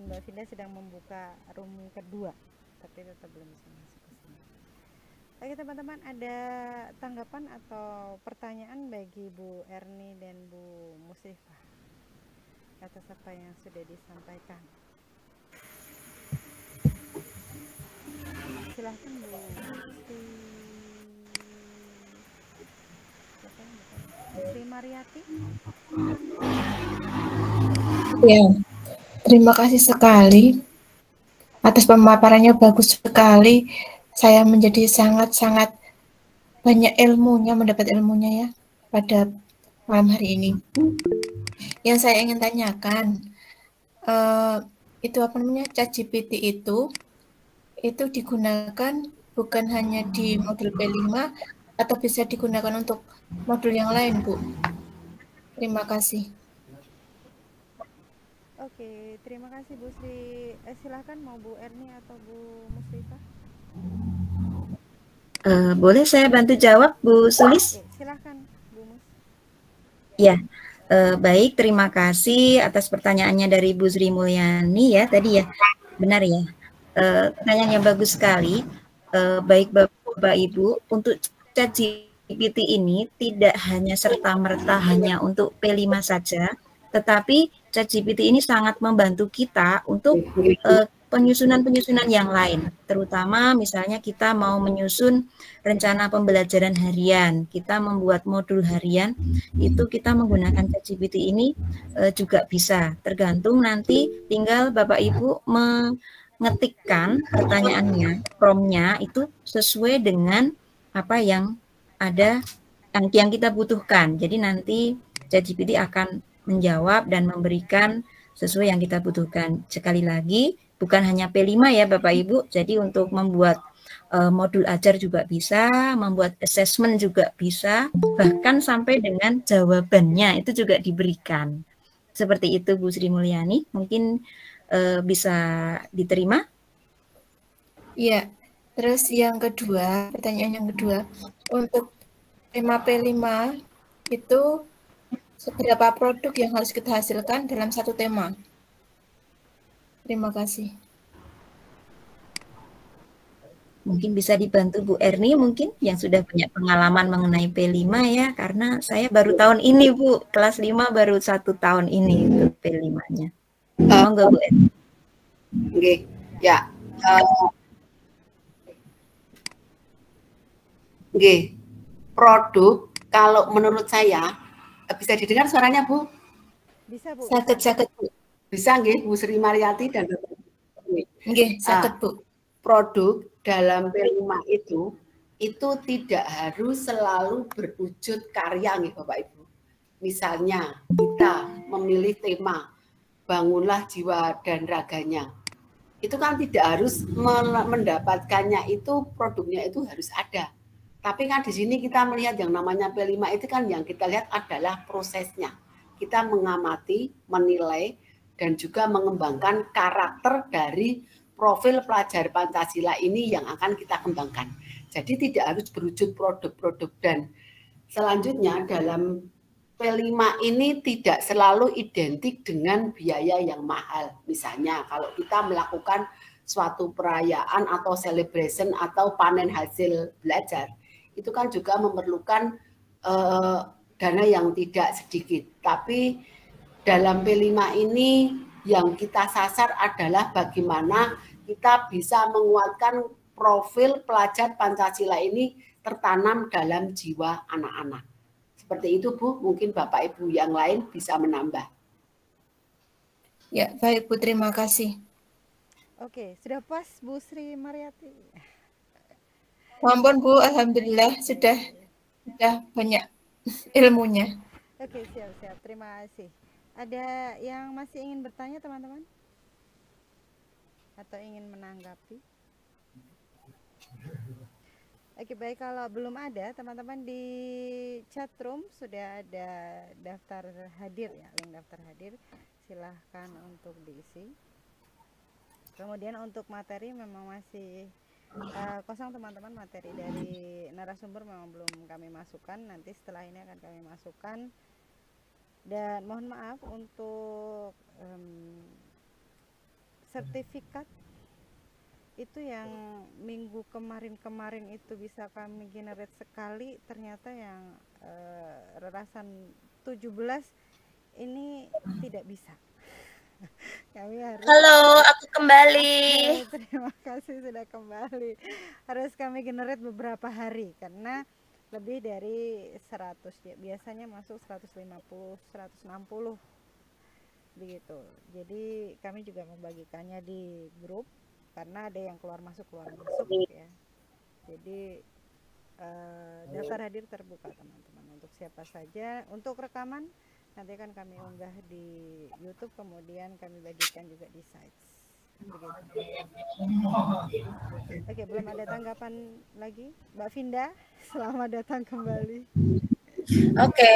dan Mbak Vinda sedang membuka room kedua, tapi tetap belum bisa masuk ke sini. Oke teman-teman, ada tanggapan atau pertanyaan bagi Bu Erni dan Bu Musrifah atas apa yang sudah disampaikan? Silahkan Bu Sri Mariati. Ya, terima kasih sekali atas pemaparannya, bagus sekali. Saya menjadi sangat-sangat banyak ilmunya, mendapat ilmunya ya pada malam hari ini. Yang saya ingin tanyakan, itu apa namanya, ChatGPT itu digunakan bukan hanya di modul P5 atau bisa digunakan untuk modul yang lain, Bu? Terima kasih. Oke, terima kasih Bu Sri. Silahkan mau Bu Erni atau Bu Musrifah? Boleh saya bantu jawab, Bu Sulis? Silahkan Bu Mus. Ya, baik. Terima kasih atas pertanyaannya dari Bu Sri Mulyani ya tadi ya. Benar ya. Pertanyaan yang bagus sekali. Baik Bapak Ibu, untuk ChatGPT ini tidak hanya serta-merta hanya untuk P5 saja, tetapi ChatGPT ini sangat membantu kita untuk penyusunan-penyusunan yang lain, terutama misalnya kita mau menyusun rencana pembelajaran harian, kita membuat modul harian, itu kita menggunakan ChatGPT ini juga bisa, tergantung nanti tinggal Bapak Ibu mengetikkan pertanyaannya, prompt-nya itu sesuai dengan apa yang ada, yang kita butuhkan. Jadi nanti ChatGPT akan menjawab dan memberikan sesuai yang kita butuhkan. Sekali lagi, bukan hanya P5 ya Bapak Ibu, jadi untuk membuat modul ajar juga bisa, membuat assessment juga bisa, bahkan sampai dengan jawabannya itu juga diberikan. Seperti itu Bu Sri Mulyani, mungkin bisa diterima? Iya, terus yang kedua, pertanyaan yang kedua, untuk tema P5 itu seberapa produk yang harus kita hasilkan dalam satu tema? Terima kasih. Mungkin bisa dibantu Bu Erni mungkin yang sudah banyak pengalaman mengenai P5 ya, karena saya baru tahun ini Bu, kelas 5 baru 1 tahun ini untuk P5-nya. Monggo Bu Erni. Oke, ya. Oke, produk kalau menurut saya bisa didengar suaranya Bu? Bisa Bu. Sakit Bu. Bisa nggih Bu Sri Mariati dan nggih, sakit Bu. Produk dalam P5 itu tidak harus selalu berwujud karya nih Bapak Ibu. Misalnya kita memilih tema bangunlah jiwa dan raganya. Itu kan tidak harus mendapatkannya itu produknya itu harus ada. Tapi kan di sini kita melihat yang namanya P5 itu kan yang kita lihat adalah prosesnya. Kita mengamati, menilai, dan juga mengembangkan karakter dari profil pelajar Pancasila ini yang akan kita kembangkan. Jadi tidak harus berwujud produk-produk. Dan selanjutnya dalam P5 ini tidak selalu identik dengan biaya yang mahal. Misalnya kalau kita melakukan suatu perayaan atau celebration atau panen hasil belajar, itu kan juga memerlukan dana yang tidak sedikit. Tapi dalam P5 ini yang kita sasar adalah bagaimana kita bisa menguatkan profil pelajar Pancasila ini tertanam dalam jiwa anak-anak. Seperti itu Bu, mungkin Bapak Ibu yang lain bisa menambah. Ya, baik Bu, terima kasih. Oke, sudah pas Bu Sri Mariati. Ampun Bu, alhamdulillah sudah banyak ilmunya. Oke, siap. Terima kasih. Ada yang masih ingin bertanya teman-teman? Atau ingin menanggapi? Oke, baik, kalau belum ada teman-teman di chatroom sudah ada daftar hadir ya, link daftar hadir. Silahkan untuk diisi. Kemudian untuk materi memang masih kosong teman-teman, materi dari narasumber memang belum kami masukkan, nanti setelah ini akan kami masukkan. Dan mohon maaf untuk sertifikat itu yang minggu kemarin itu bisa kami generate sekali, ternyata yang rerasan 17 ini tidak bisa. Kami harus Halo, aku kembali. terima kasih sudah kembali. Harus kami generate beberapa hari karena lebih dari 100 ya. Biasanya masuk 150, 160 begitu. Jadi kami juga membagikannya di grup karena ada yang keluar masuk ya. Jadi daftar hadir terbuka teman-teman untuk siapa saja. Untuk rekaman nanti kan kami unggah di YouTube, kemudian kami bagikan juga di sites. Begitu. Oke, belum ada tanggapan lagi, Mbak Vinda. Selamat datang kembali. Oke.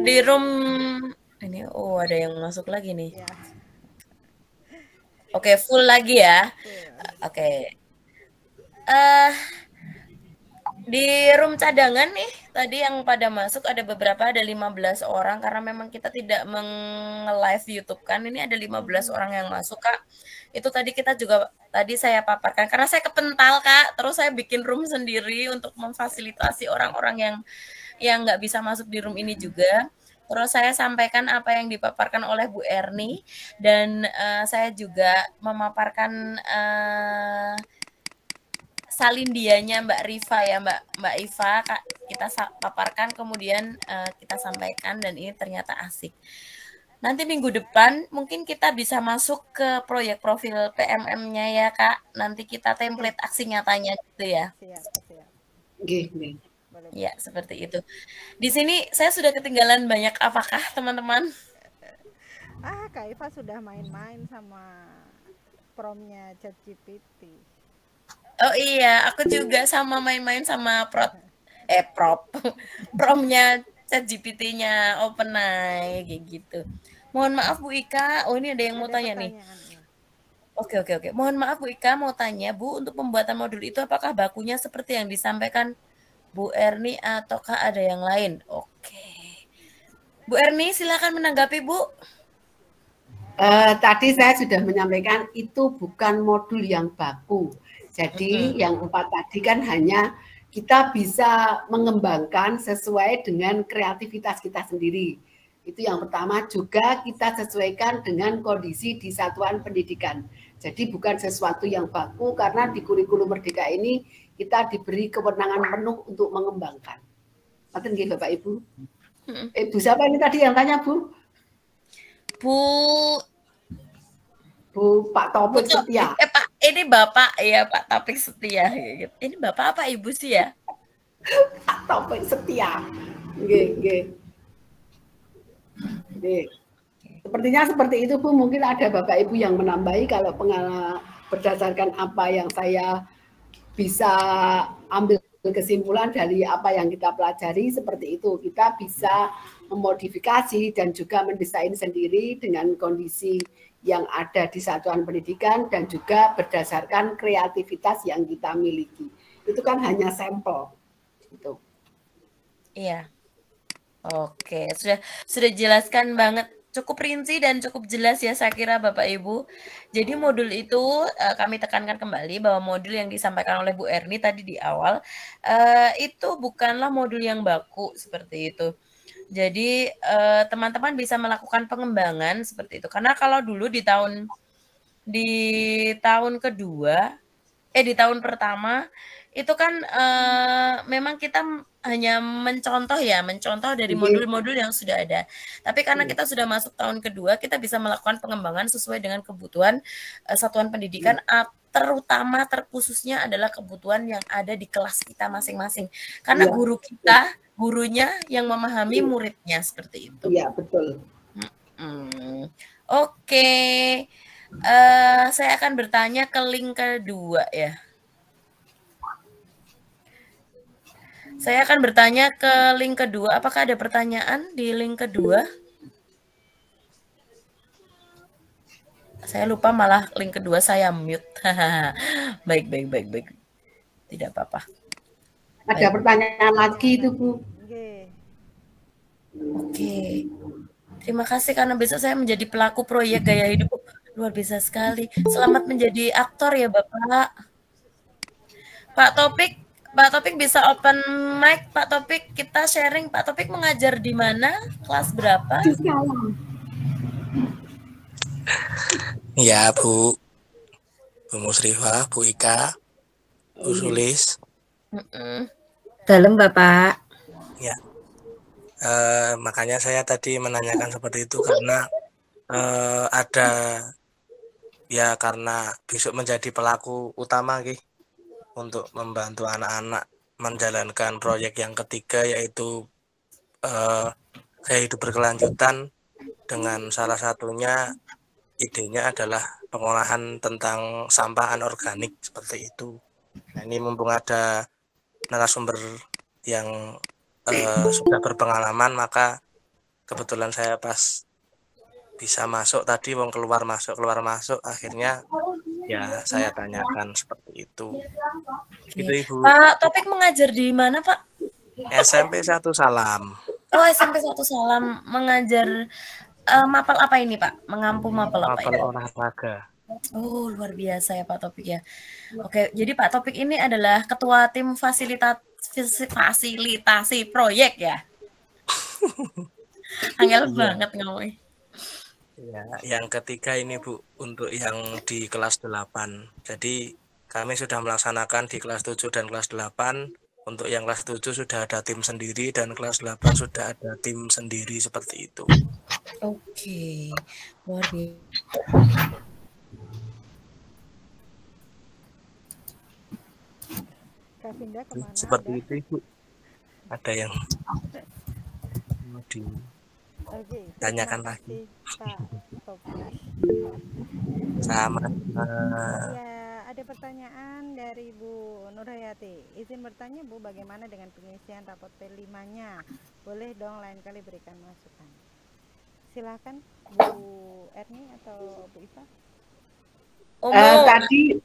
Di room ini, oh ada yang masuk lagi nih. Ya. Oke, full lagi ya. Oke. Di room cadangan nih, tadi yang pada masuk ada beberapa, ada 15 orang karena memang kita tidak meng-live YouTube kan. Ini ada 15 orang yang masuk, Kak. Itu tadi kita juga tadi saya paparkan karena saya kepental, Kak. Terus saya bikin room sendiri untuk memfasilitasi orang-orang yang nggak bisa masuk di room ini juga. Terus saya sampaikan apa yang dipaparkan oleh Bu Erni dan saya juga memaparkan salindianya Mbak Rifa ya, Mbak Iva, Kak, kita paparkan kemudian kita sampaikan dan ini ternyata asik. Nanti minggu depan mungkin kita bisa masuk ke proyek profil PMM-nya ya, Kak. Nanti kita template aksi nyatanya gitu ya. Siap. Nggih. Ya, seperti itu. Di sini saya sudah ketinggalan banyak apakah, teman-teman? Kak Iva sudah main-main sama promnya ChatGPT. Oh iya, aku juga sama main-main sama promnya ChatGPT-nya OpenAI kayak gitu. Mohon maaf Bu Ika, oh ini ada yang mau tanya nih. Oke. Mohon maaf Bu Ika, mau tanya Bu, untuk pembuatan modul itu apakah bakunya seperti yang disampaikan Bu Erni ataukah ada yang lain? Oke. Bu Erni silakan menanggapi Bu. Tadi saya sudah menyampaikan itu bukan modul yang baku. Jadi yang 4 tadi kan hanya kita bisa mengembangkan sesuai dengan kreativitas kita sendiri. Itu yang pertama, juga kita sesuaikan dengan kondisi di satuan pendidikan. Jadi bukan sesuatu yang baku karena di kurikulum Merdeka ini kita diberi kewenangan penuh untuk mengembangkan. Maten nggih Bapak Ibu. Bu siapa ini tadi yang tanya Bu? Bu Pak Taufik Setia. Pak, ini Bapak ya Pak Taufik Setia. Ini Bapak apa Ibu sih ya? Pak Taufik Setia. Nggih. Sepertinya seperti itu Bu. Mungkin ada Bapak Ibu yang menambahi kalau berdasarkan apa yang saya bisa ambil kesimpulan dari apa yang kita pelajari seperti itu. Kita bisa memodifikasi dan juga mendesain sendiri dengan kondisi yang ada di satuan pendidikan dan juga berdasarkan kreativitas yang kita miliki. Itu kan hanya sampel. Gitu. Iya. Oke, sudah jelaskan banget, cukup rinci dan cukup jelas ya saya kira Bapak Ibu. Jadi modul itu kami tekankan kembali bahwa modul yang disampaikan oleh Bu Erni tadi di awal itu bukanlah modul yang baku seperti itu. Jadi teman-teman bisa melakukan pengembangan seperti itu. Karena kalau dulu di tahun pertama itu kan memang kita hanya mencontoh dari modul-modul yang sudah ada. Tapi karena kita sudah masuk tahun kedua, kita bisa melakukan pengembangan sesuai dengan kebutuhan satuan pendidikan, terutama terkhususnya adalah kebutuhan yang ada di kelas kita masing-masing. Karena gurunya yang memahami muridnya seperti itu. Iya, betul. Oke. Saya akan bertanya ke link kedua ya. Saya akan bertanya ke link kedua. Apakah ada pertanyaan di link kedua? Saya lupa malah link kedua saya mute. Baik. Tidak apa-apa. Ada pertanyaan lagi itu Bu. Oke. Terima kasih karena besok saya menjadi pelaku proyek gaya hidup. Luar biasa sekali. Selamat menjadi aktor ya Bapak. Pak Topik bisa open mic. Pak Topik, kita sharing. Pak Topik mengajar di mana? Kelas berapa? Di Salam. Ya, Bu Musrifah, Bu Ika, Bu Sulis. Dalam Bapak. Ya, makanya saya tadi menanyakan seperti itu karena ada ya karena besok menjadi pelaku utama untuk membantu anak-anak menjalankan proyek yang ketiga, yaitu gaya hidup berkelanjutan, dengan salah satunya idenya adalah pengolahan tentang sampah anorganik seperti itu. Nah, ini mumpung ada narasumber yang sudah berpengalaman, maka kebetulan saya pas bisa masuk tadi, wong keluar masuk akhirnya ya saya tanyakan seperti itu. Gitu Ibu. Pak Topik mengajar di mana Pak? SMP 1 Salam. Oh, SMP 1 Salam. Mengajar mapel apa ini Pak? Mengampu mapel apa Mapel ini? olahraga. Oh, luar biasa ya Pak Topik ya. Oke, jadi Pak Topik ini adalah ketua tim fasilitasi proyek ya. Angel banget ngomongnya. Ya, yang ketiga ini Bu, untuk yang di kelas 8. Jadi kami sudah melaksanakan di kelas 7 dan kelas 8. Untuk yang kelas 7 sudah ada tim sendiri dan kelas 8 sudah ada tim sendiri seperti itu. Oke, luar biasa. Kak Vinda kemana? Seperti itu Ibu. Ada yang mau ditanyakan lagi. Pak Topik. Sama. Ya, ada pertanyaan dari Bu Nurhayati. Izin bertanya Bu, bagaimana dengan pengisian rapot P5-nya? Boleh dong lain kali berikan masukan. Silakan Bu Erni atau Bu Iva. Tadi,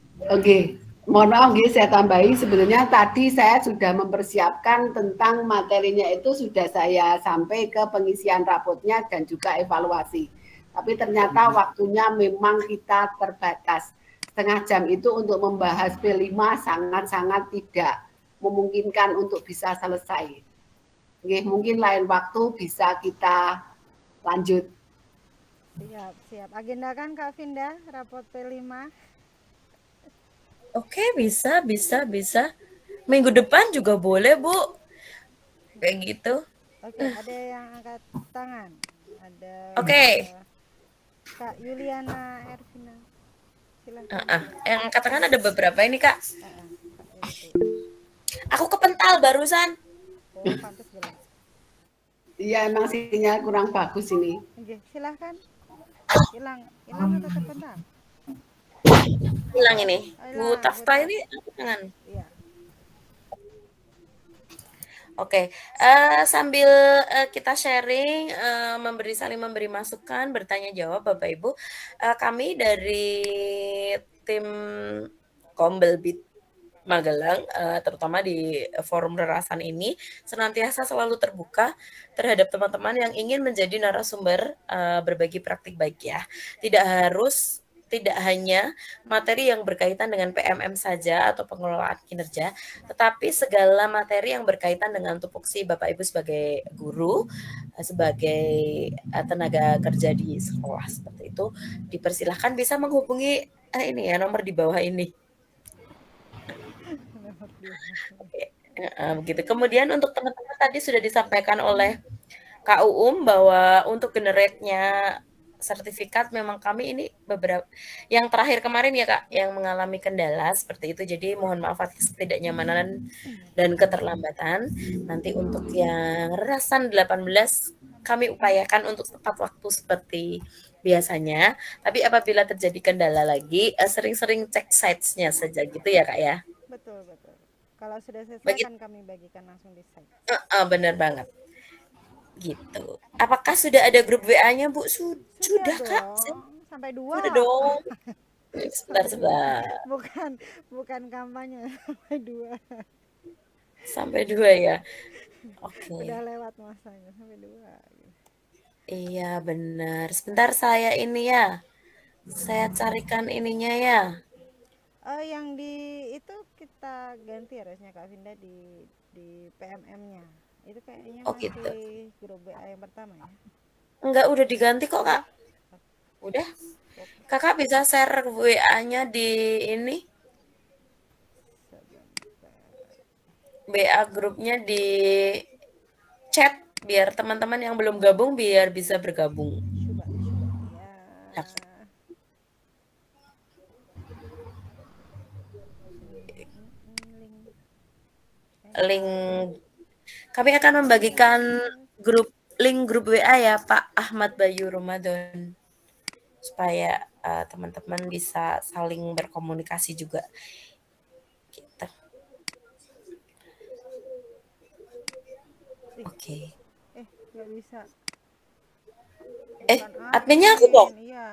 mohon maaf saya tambahi, sebenarnya tadi saya sudah mempersiapkan tentang materinya, itu sudah saya sampai ke pengisian rapotnya dan juga evaluasi. Tapi ternyata waktunya memang kita terbatas. Setengah jam itu untuk membahas P5 sangat-sangat tidak memungkinkan untuk bisa selesai. Mungkin lain waktu bisa kita lanjut. Siap. Agendakan Kak Vinda, rapot P5. Oke, bisa. Minggu depan juga boleh, Bu. Kayak gitu. Oke, ada yang angkat tangan. Ada Kak Yuliana Ervina. Silakan. Yang angkat tangan ada beberapa ini, Kak. Aku kepental barusan. Oh, pantas gelap. Iya, emang sinyal kurang bagus ini. Oke, silahkan. Hilang atau terpental? Hilang ini. Bu Tafta ini tangan. Iya. Oke, sambil kita sharing, saling memberi masukan, bertanya jawab Bapak Ibu, kami dari tim Kombelbit Magelang, terutama di forum rerasan ini, senantiasa selalu terbuka terhadap teman-teman yang ingin menjadi narasumber berbagi praktik baik ya. Tidak hanya materi yang berkaitan dengan PMM saja atau pengelolaan kinerja, tetapi segala materi yang berkaitan dengan tupoksi Bapak Ibu sebagai guru, sebagai tenaga kerja di sekolah seperti itu, dipersilahkan bisa menghubungi ini ya, nomor di bawah ini. Begitu. Kemudian untuk teman-teman tadi sudah disampaikan oleh Kak Uum bahwa untuk generate-nya sertifikat memang kami ini beberapa yang terakhir kemarin ya Kak yang mengalami kendala seperti itu, jadi mohon maaf atas ketidaknyamanan dan keterlambatan. Nanti untuk yang rerasan 18 kami upayakan untuk tepat waktu seperti biasanya, tapi apabila terjadi kendala lagi sering-sering cek sites-nya saja gitu ya Kak ya. Betul. Kalau sudah selesai kan kami bagikan langsung di site. Benar banget. Gitu. Apakah sudah ada grup WA-nya, Bu? Sudah Kak? Sampai 2. Sudah dong. Sebentar. Bukan kampanye, sampai 2. Sampai 2 ya. Oke. Udah lewat masanya sampai 2. Iya benar. Sebentar saya ini ya. Saya carikan ininya ya. Oh, yang di itu kita ganti harusnya Kak Vinda di PMM-nya. Itu kayaknya Oh gitu. masih grup WA yang pertama ya. Enggak, udah diganti kok Kak. Udah. Kakak bisa share WA-nya di ini. WA grupnya di chat biar teman-teman yang belum gabung biar bisa bergabung. Coba ya. Link kami akan membagikan link grup WA ya Pak Ahmad Bayu Ramadan supaya teman-teman bisa saling berkomunikasi juga. Gitu. Oke. Nggak bisa. Adminnya aku kok. Iya.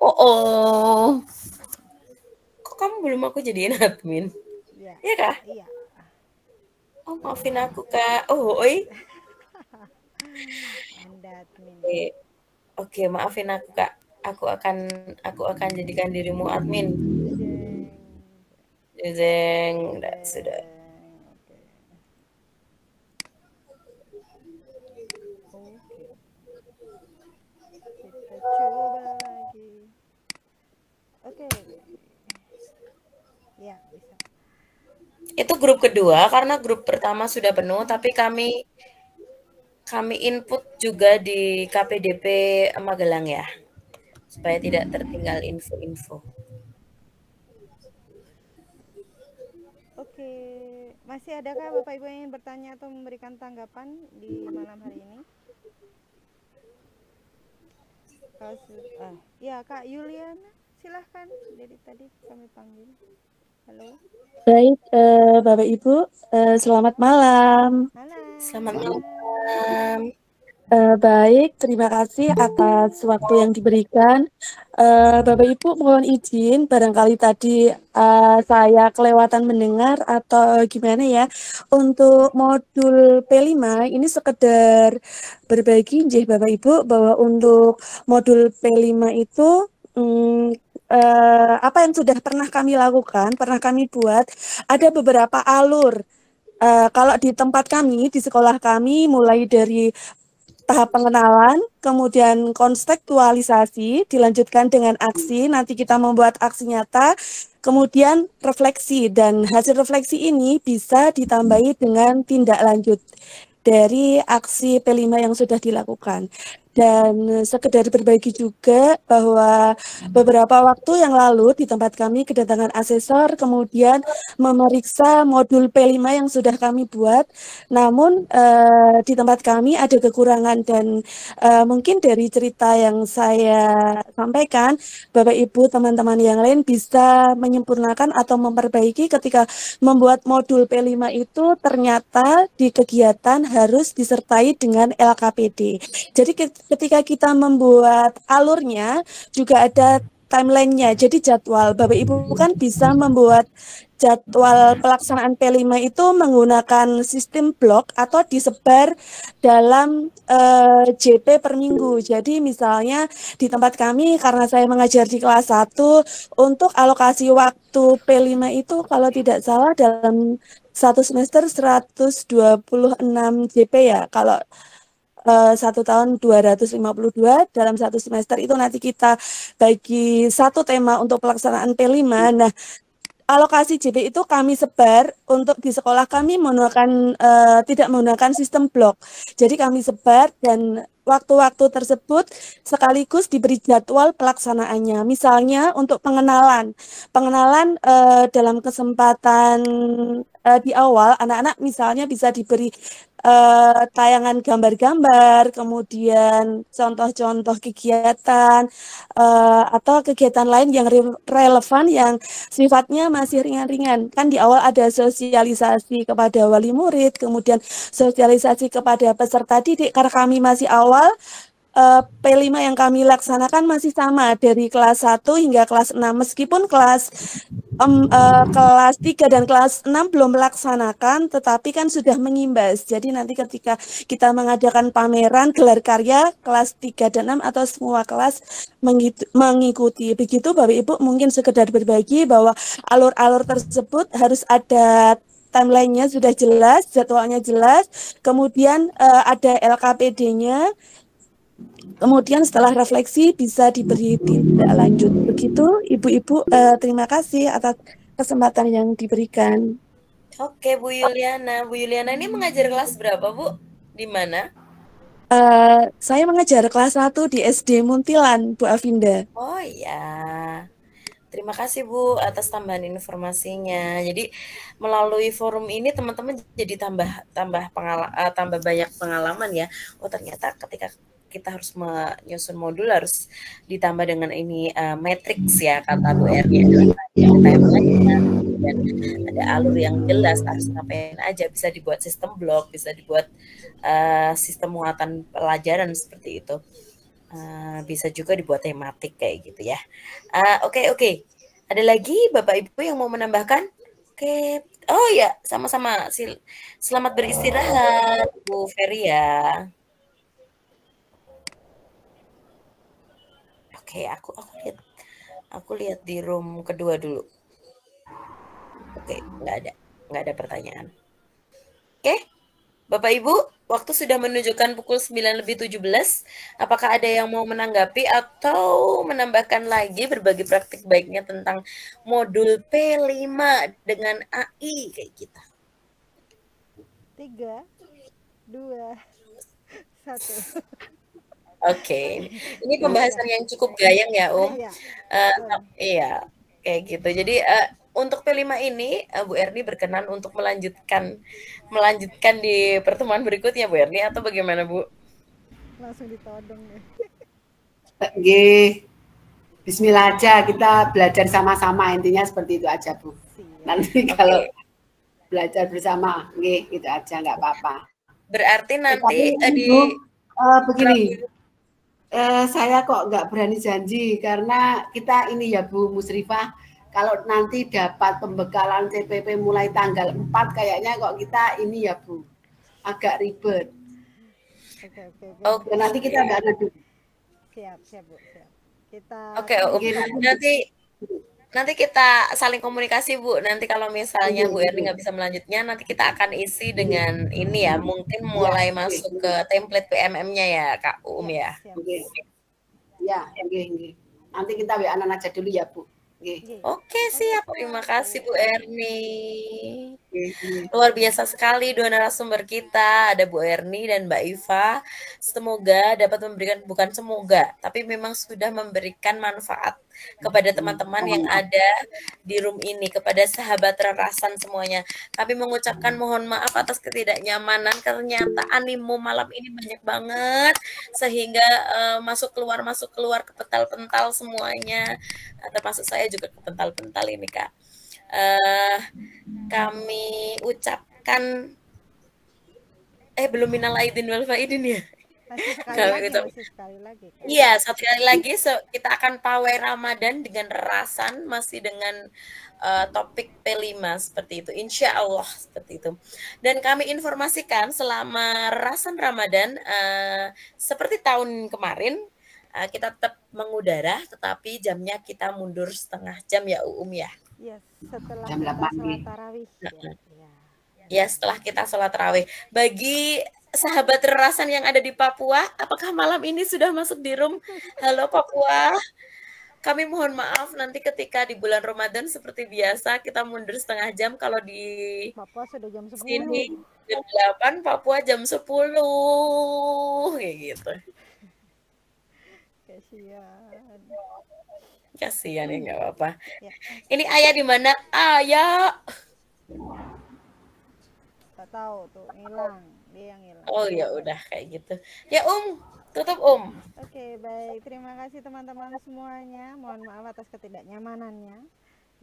Oh. Kok kamu belum aku jadiin admin? Iya kah? Iya. Oh, maafin aku Kak. Oh, oi. Anda admin. Oke, maafin aku Kak. Aku akan jadikan dirimu admin. Jeng, sudah. Kita coba lagi. Oke. Ya, bisa. Itu grup kedua karena grup pertama sudah penuh, tapi kami input juga di KPDP Magelang ya, supaya tidak tertinggal info-info. Oke, masih adakah Bapak Ibu yang ingin bertanya atau memberikan tanggapan di malam hari ini? Ya Kak Yuliana, silahkan. Dari tadi kami panggil. Halo. Baik, Bapak Ibu, selamat malam. Selamat malam. Baik, terima kasih atas waktu yang diberikan. Bapak Ibu mohon izin, barangkali tadi saya kelewatan mendengar atau gimana ya. Untuk modul P5 ini sekedar berbagi, Bapak Ibu, bahwa untuk modul P5 itu apa yang sudah pernah kami lakukan, pernah kami buat, ada beberapa alur. Kalau di tempat kami, di sekolah kami, mulai dari tahap pengenalan, kemudian konstekstualisasi, dilanjutkan dengan aksi, nanti kita membuat aksi nyata, kemudian refleksi, dan hasil refleksi ini bisa ditambahi dengan tindak lanjut dari aksi P5 yang sudah dilakukan. Dan sekedar berbagi juga bahwa beberapa waktu yang lalu di tempat kami kedatangan asesor, kemudian memeriksa modul P5 yang sudah kami buat. Namun di tempat kami ada kekurangan dan mungkin dari cerita yang saya sampaikan, Bapak Ibu teman-teman yang lain bisa menyempurnakan atau memperbaiki ketika membuat modul P5 itu ternyata di kegiatan harus disertai dengan LKPD. Jadi ketika kita membuat alurnya juga ada timelinenya, jadi jadwal. Bapak Ibu kan bisa membuat jadwal pelaksanaan P5 itu menggunakan sistem blok atau disebar dalam JP per minggu. Jadi misalnya di tempat kami, karena saya mengajar di kelas 1, untuk alokasi waktu P5 itu kalau tidak salah dalam satu semester 126 JP ya. Kalau 1 tahun 252, dalam satu semester itu nanti kita bagi satu tema untuk pelaksanaan P5. Nah, alokasi JP itu kami sebar untuk di sekolah kami menggunakan tidak menggunakan sistem blok. Jadi kami sebar dan waktu-waktu tersebut sekaligus diberi jadwal pelaksanaannya. Misalnya untuk pengenalan dalam kesempatan di awal anak-anak misalnya bisa diberi tayangan gambar-gambar, kemudian contoh-contoh kegiatan atau kegiatan lain yang relevan yang sifatnya masih ringan-ringan. Kan di awal ada sosialisasi kepada wali murid, kemudian sosialisasi kepada peserta didik. Karena kami masih awal, P5 yang kami laksanakan masih sama dari kelas 1 hingga kelas 6. Meskipun kelas 3 dan kelas 6 belum melaksanakan, tetapi kan sudah mengimbas. Jadi nanti ketika kita mengadakan pameran gelar karya, kelas 3 dan 6 atau semua kelas mengikuti. Begitu Bapak Ibu, mungkin sekedar berbagi bahwa alur-alur tersebut harus ada timelinenya sudah jelas, jadwalnya jelas, kemudian ada LKPD-nya, kemudian setelah refleksi bisa diberi tindak lanjut. Begitu Ibu-ibu, terima kasih atas kesempatan yang diberikan. Oke, Bu Yuliana. Bu Yuliana ini mengajar kelas berapa, Bu? Di mana? Saya mengajar kelas 1 di SD Muntilan, Bu Avinda. Oh iya. Terima kasih Bu atas tambahan informasinya. Jadi melalui forum ini teman-teman jadi tambah banyak pengalaman ya. Oh ternyata ketika kita harus menyusun modul harus ditambah dengan ini matrix ya, kata Bu Erni adalah dan ada alur yang jelas harus ngapain aja, bisa dibuat sistem blok, bisa dibuat sistem muatan pelajaran seperti itu. Bisa juga dibuat tematik kayak gitu ya. Oke. Ada lagi Bapak Ibu yang mau menambahkan? Oke. Oh ya, sama-sama. Selamat beristirahat, Bu Ferry ya. Oke, aku lihat di room kedua dulu. Oke, nggak ada pertanyaan. Oke. Bapak Ibu, waktu sudah menunjukkan pukul 9:17. Apakah ada yang mau menanggapi atau menambahkan lagi berbagi praktik baiknya tentang modul P5 dengan AI kayak kita? 3, 2, 1. Oke. Ini pembahasan yang cukup gayang ya, Iya. Iya, kayak gitu. Jadi untuk P5 ini Bu Erni berkenan untuk melanjutkan di pertemuan berikutnya Bu Erni atau bagaimana Bu? Langsung ditodong ya. Bismillah aja, kita belajar sama-sama, intinya seperti itu aja Bu. Nanti kalau belajar bersama, gitu aja, nggak apa-apa. Berarti nanti begini, saya kok nggak berani janji karena kita ini ya Bu Musrifah, kalau nanti dapat pembekalan CPP mulai tanggal 4 kayaknya kok kita ini ya Bu, agak ribet. Oke. Nanti kita nggak ada dulu. Siap Bu, siap. Kita nanti kita saling komunikasi Bu. Nanti kalau misalnya Bu Erni nggak bisa melanjutnya, nanti kita akan isi dengan ini ya, mungkin mulai masuk ke template PMM-nya ya Kak ya. Ya, nanti kita WA-an aja dulu ya Bu. Oke, siap. Terima kasih Bu Erni. Luar biasa sekali dua narasumber kita, ada Bu Erni dan Mbak Iva. Semoga dapat memberikan, bukan semoga, tapi memang sudah memberikan manfaat kepada teman-teman yang ada di room ini, kepada sahabat rerasan semuanya. Kami mengucapkan mohon maaf atas ketidaknyamanan, ternyata animo malam ini banyak banget sehingga masuk keluar kepental-pental semuanya, termasuk saya juga kepental-pental ini Kak. Kami ucapkan belum minal aidin wal faidin ya. Masih sekali lagi. Iya, satu kali lagi kita akan pawai Ramadan dengan rerasan, masih dengan topik P5 seperti itu. Insya Allah seperti itu. Dan kami informasikan selama rerasan Ramadan seperti tahun kemarin kita tetap mengudara, tetapi jamnya kita mundur setengah jam ya ya. Yes, setelah kita sholat tarawih. Ya, setelah kita sholat tarawih. Bagi sahabat rerasan yang ada di Papua, apakah malam ini sudah masuk di room? Halo Papua, kami mohon maaf nanti ketika di bulan Ramadan seperti biasa kita mundur setengah jam. Kalau di Papua sudah jam 10. Sini jam 8, Papua jam 10 kayak gitu. Kasihan ya, nggak apa-apa. Ya. Ini Ayah di mana? Ayah. Tak tahu tuh, hilang. Dia yang hilang. Oh ya udah kayak gitu. Ya tutup Oke, baik. Terima kasih teman-teman semuanya. Mohon maaf atas ketidaknyamanannya.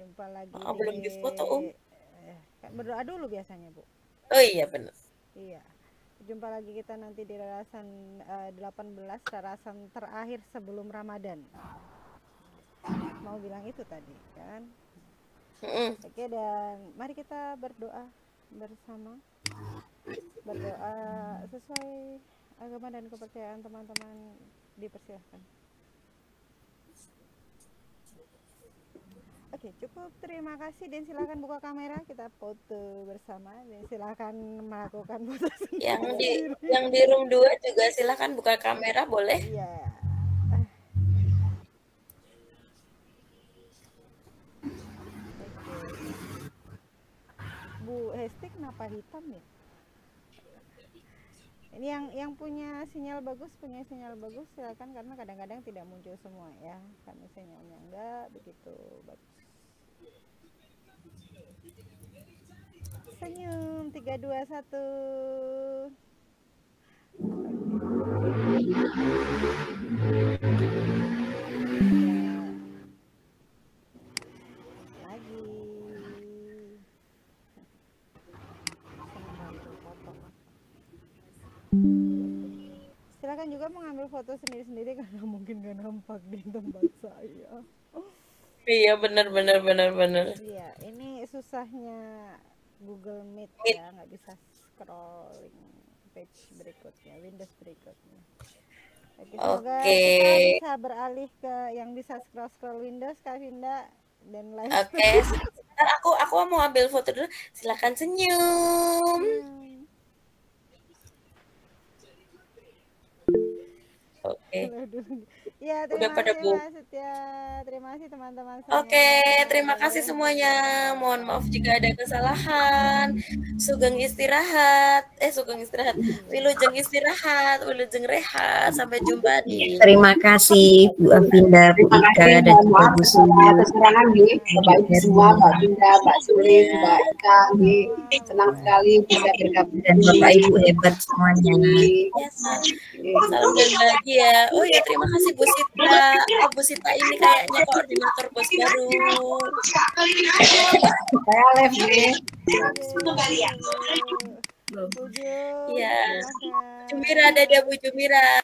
Jumpa lagi. Belum di foto berdoa dulu biasanya Bu. Oh iya benar. Iya. jumpa lagi kita nanti di rerasan 18, rerasan terakhir sebelum Ramadan. Mau bilang itu tadi kan. Oke, dan mari kita berdoa bersama. Berdoa sesuai agama dan kepercayaan teman-teman, dipersilahkan. Oke, cukup. Terima kasih, dan silakan buka kamera, kita foto bersama, dan silakan melakukan foto sendiri. Yang di room 2 juga silakan buka kamera, boleh? Iya. Bu Hesti kenapa hitam ya? Ini yang punya sinyal bagus silakan, karena kadang-kadang tidak muncul semua ya, karena sinyalnya enggak begitu bagus. Senyum 3, 2, 1. Lagi. Silakan juga mengambil foto sendiri-sendiri, karena mungkin gak nampak di tempat saya. Iya, benar. Iya, ini susahnya Google Meet ya, nggak bisa scrolling page berikutnya, Windows berikutnya. Oke, semoga kita bisa beralih ke yang bisa scroll Windows, Kak Vinda, dan lain. Oke, sebentar aku mau ambil foto dulu. Silakan senyum. Oke. Ya, Udah terima pada kasih bu. Mas Setia. Terima kasih teman-teman semua. Oke, terima kasih semuanya. Mohon maaf jika ada kesalahan. Sugeng istirahat. Wilujeng istirahat, wilujeng rehat. Sampai jumpa di. Terima kasih Bu Avinda, Bu Ika, dan juga Bu Sumi. Atas serangan nih, Bapak Ibu semua, Mbak Vinda, Mbak Suli, Mbak Ika, nih senang sekali bisa bergabung. Dan Bapak Ibu hebat semuanya. Salam dan bahagia. Oh ya, terima kasih Bu Sita. Oh, Bu Sita ini kayaknya koordinator bos baru. Saya live nih. Bu Jo. Iya. Jumira, dadah Bu Jumira.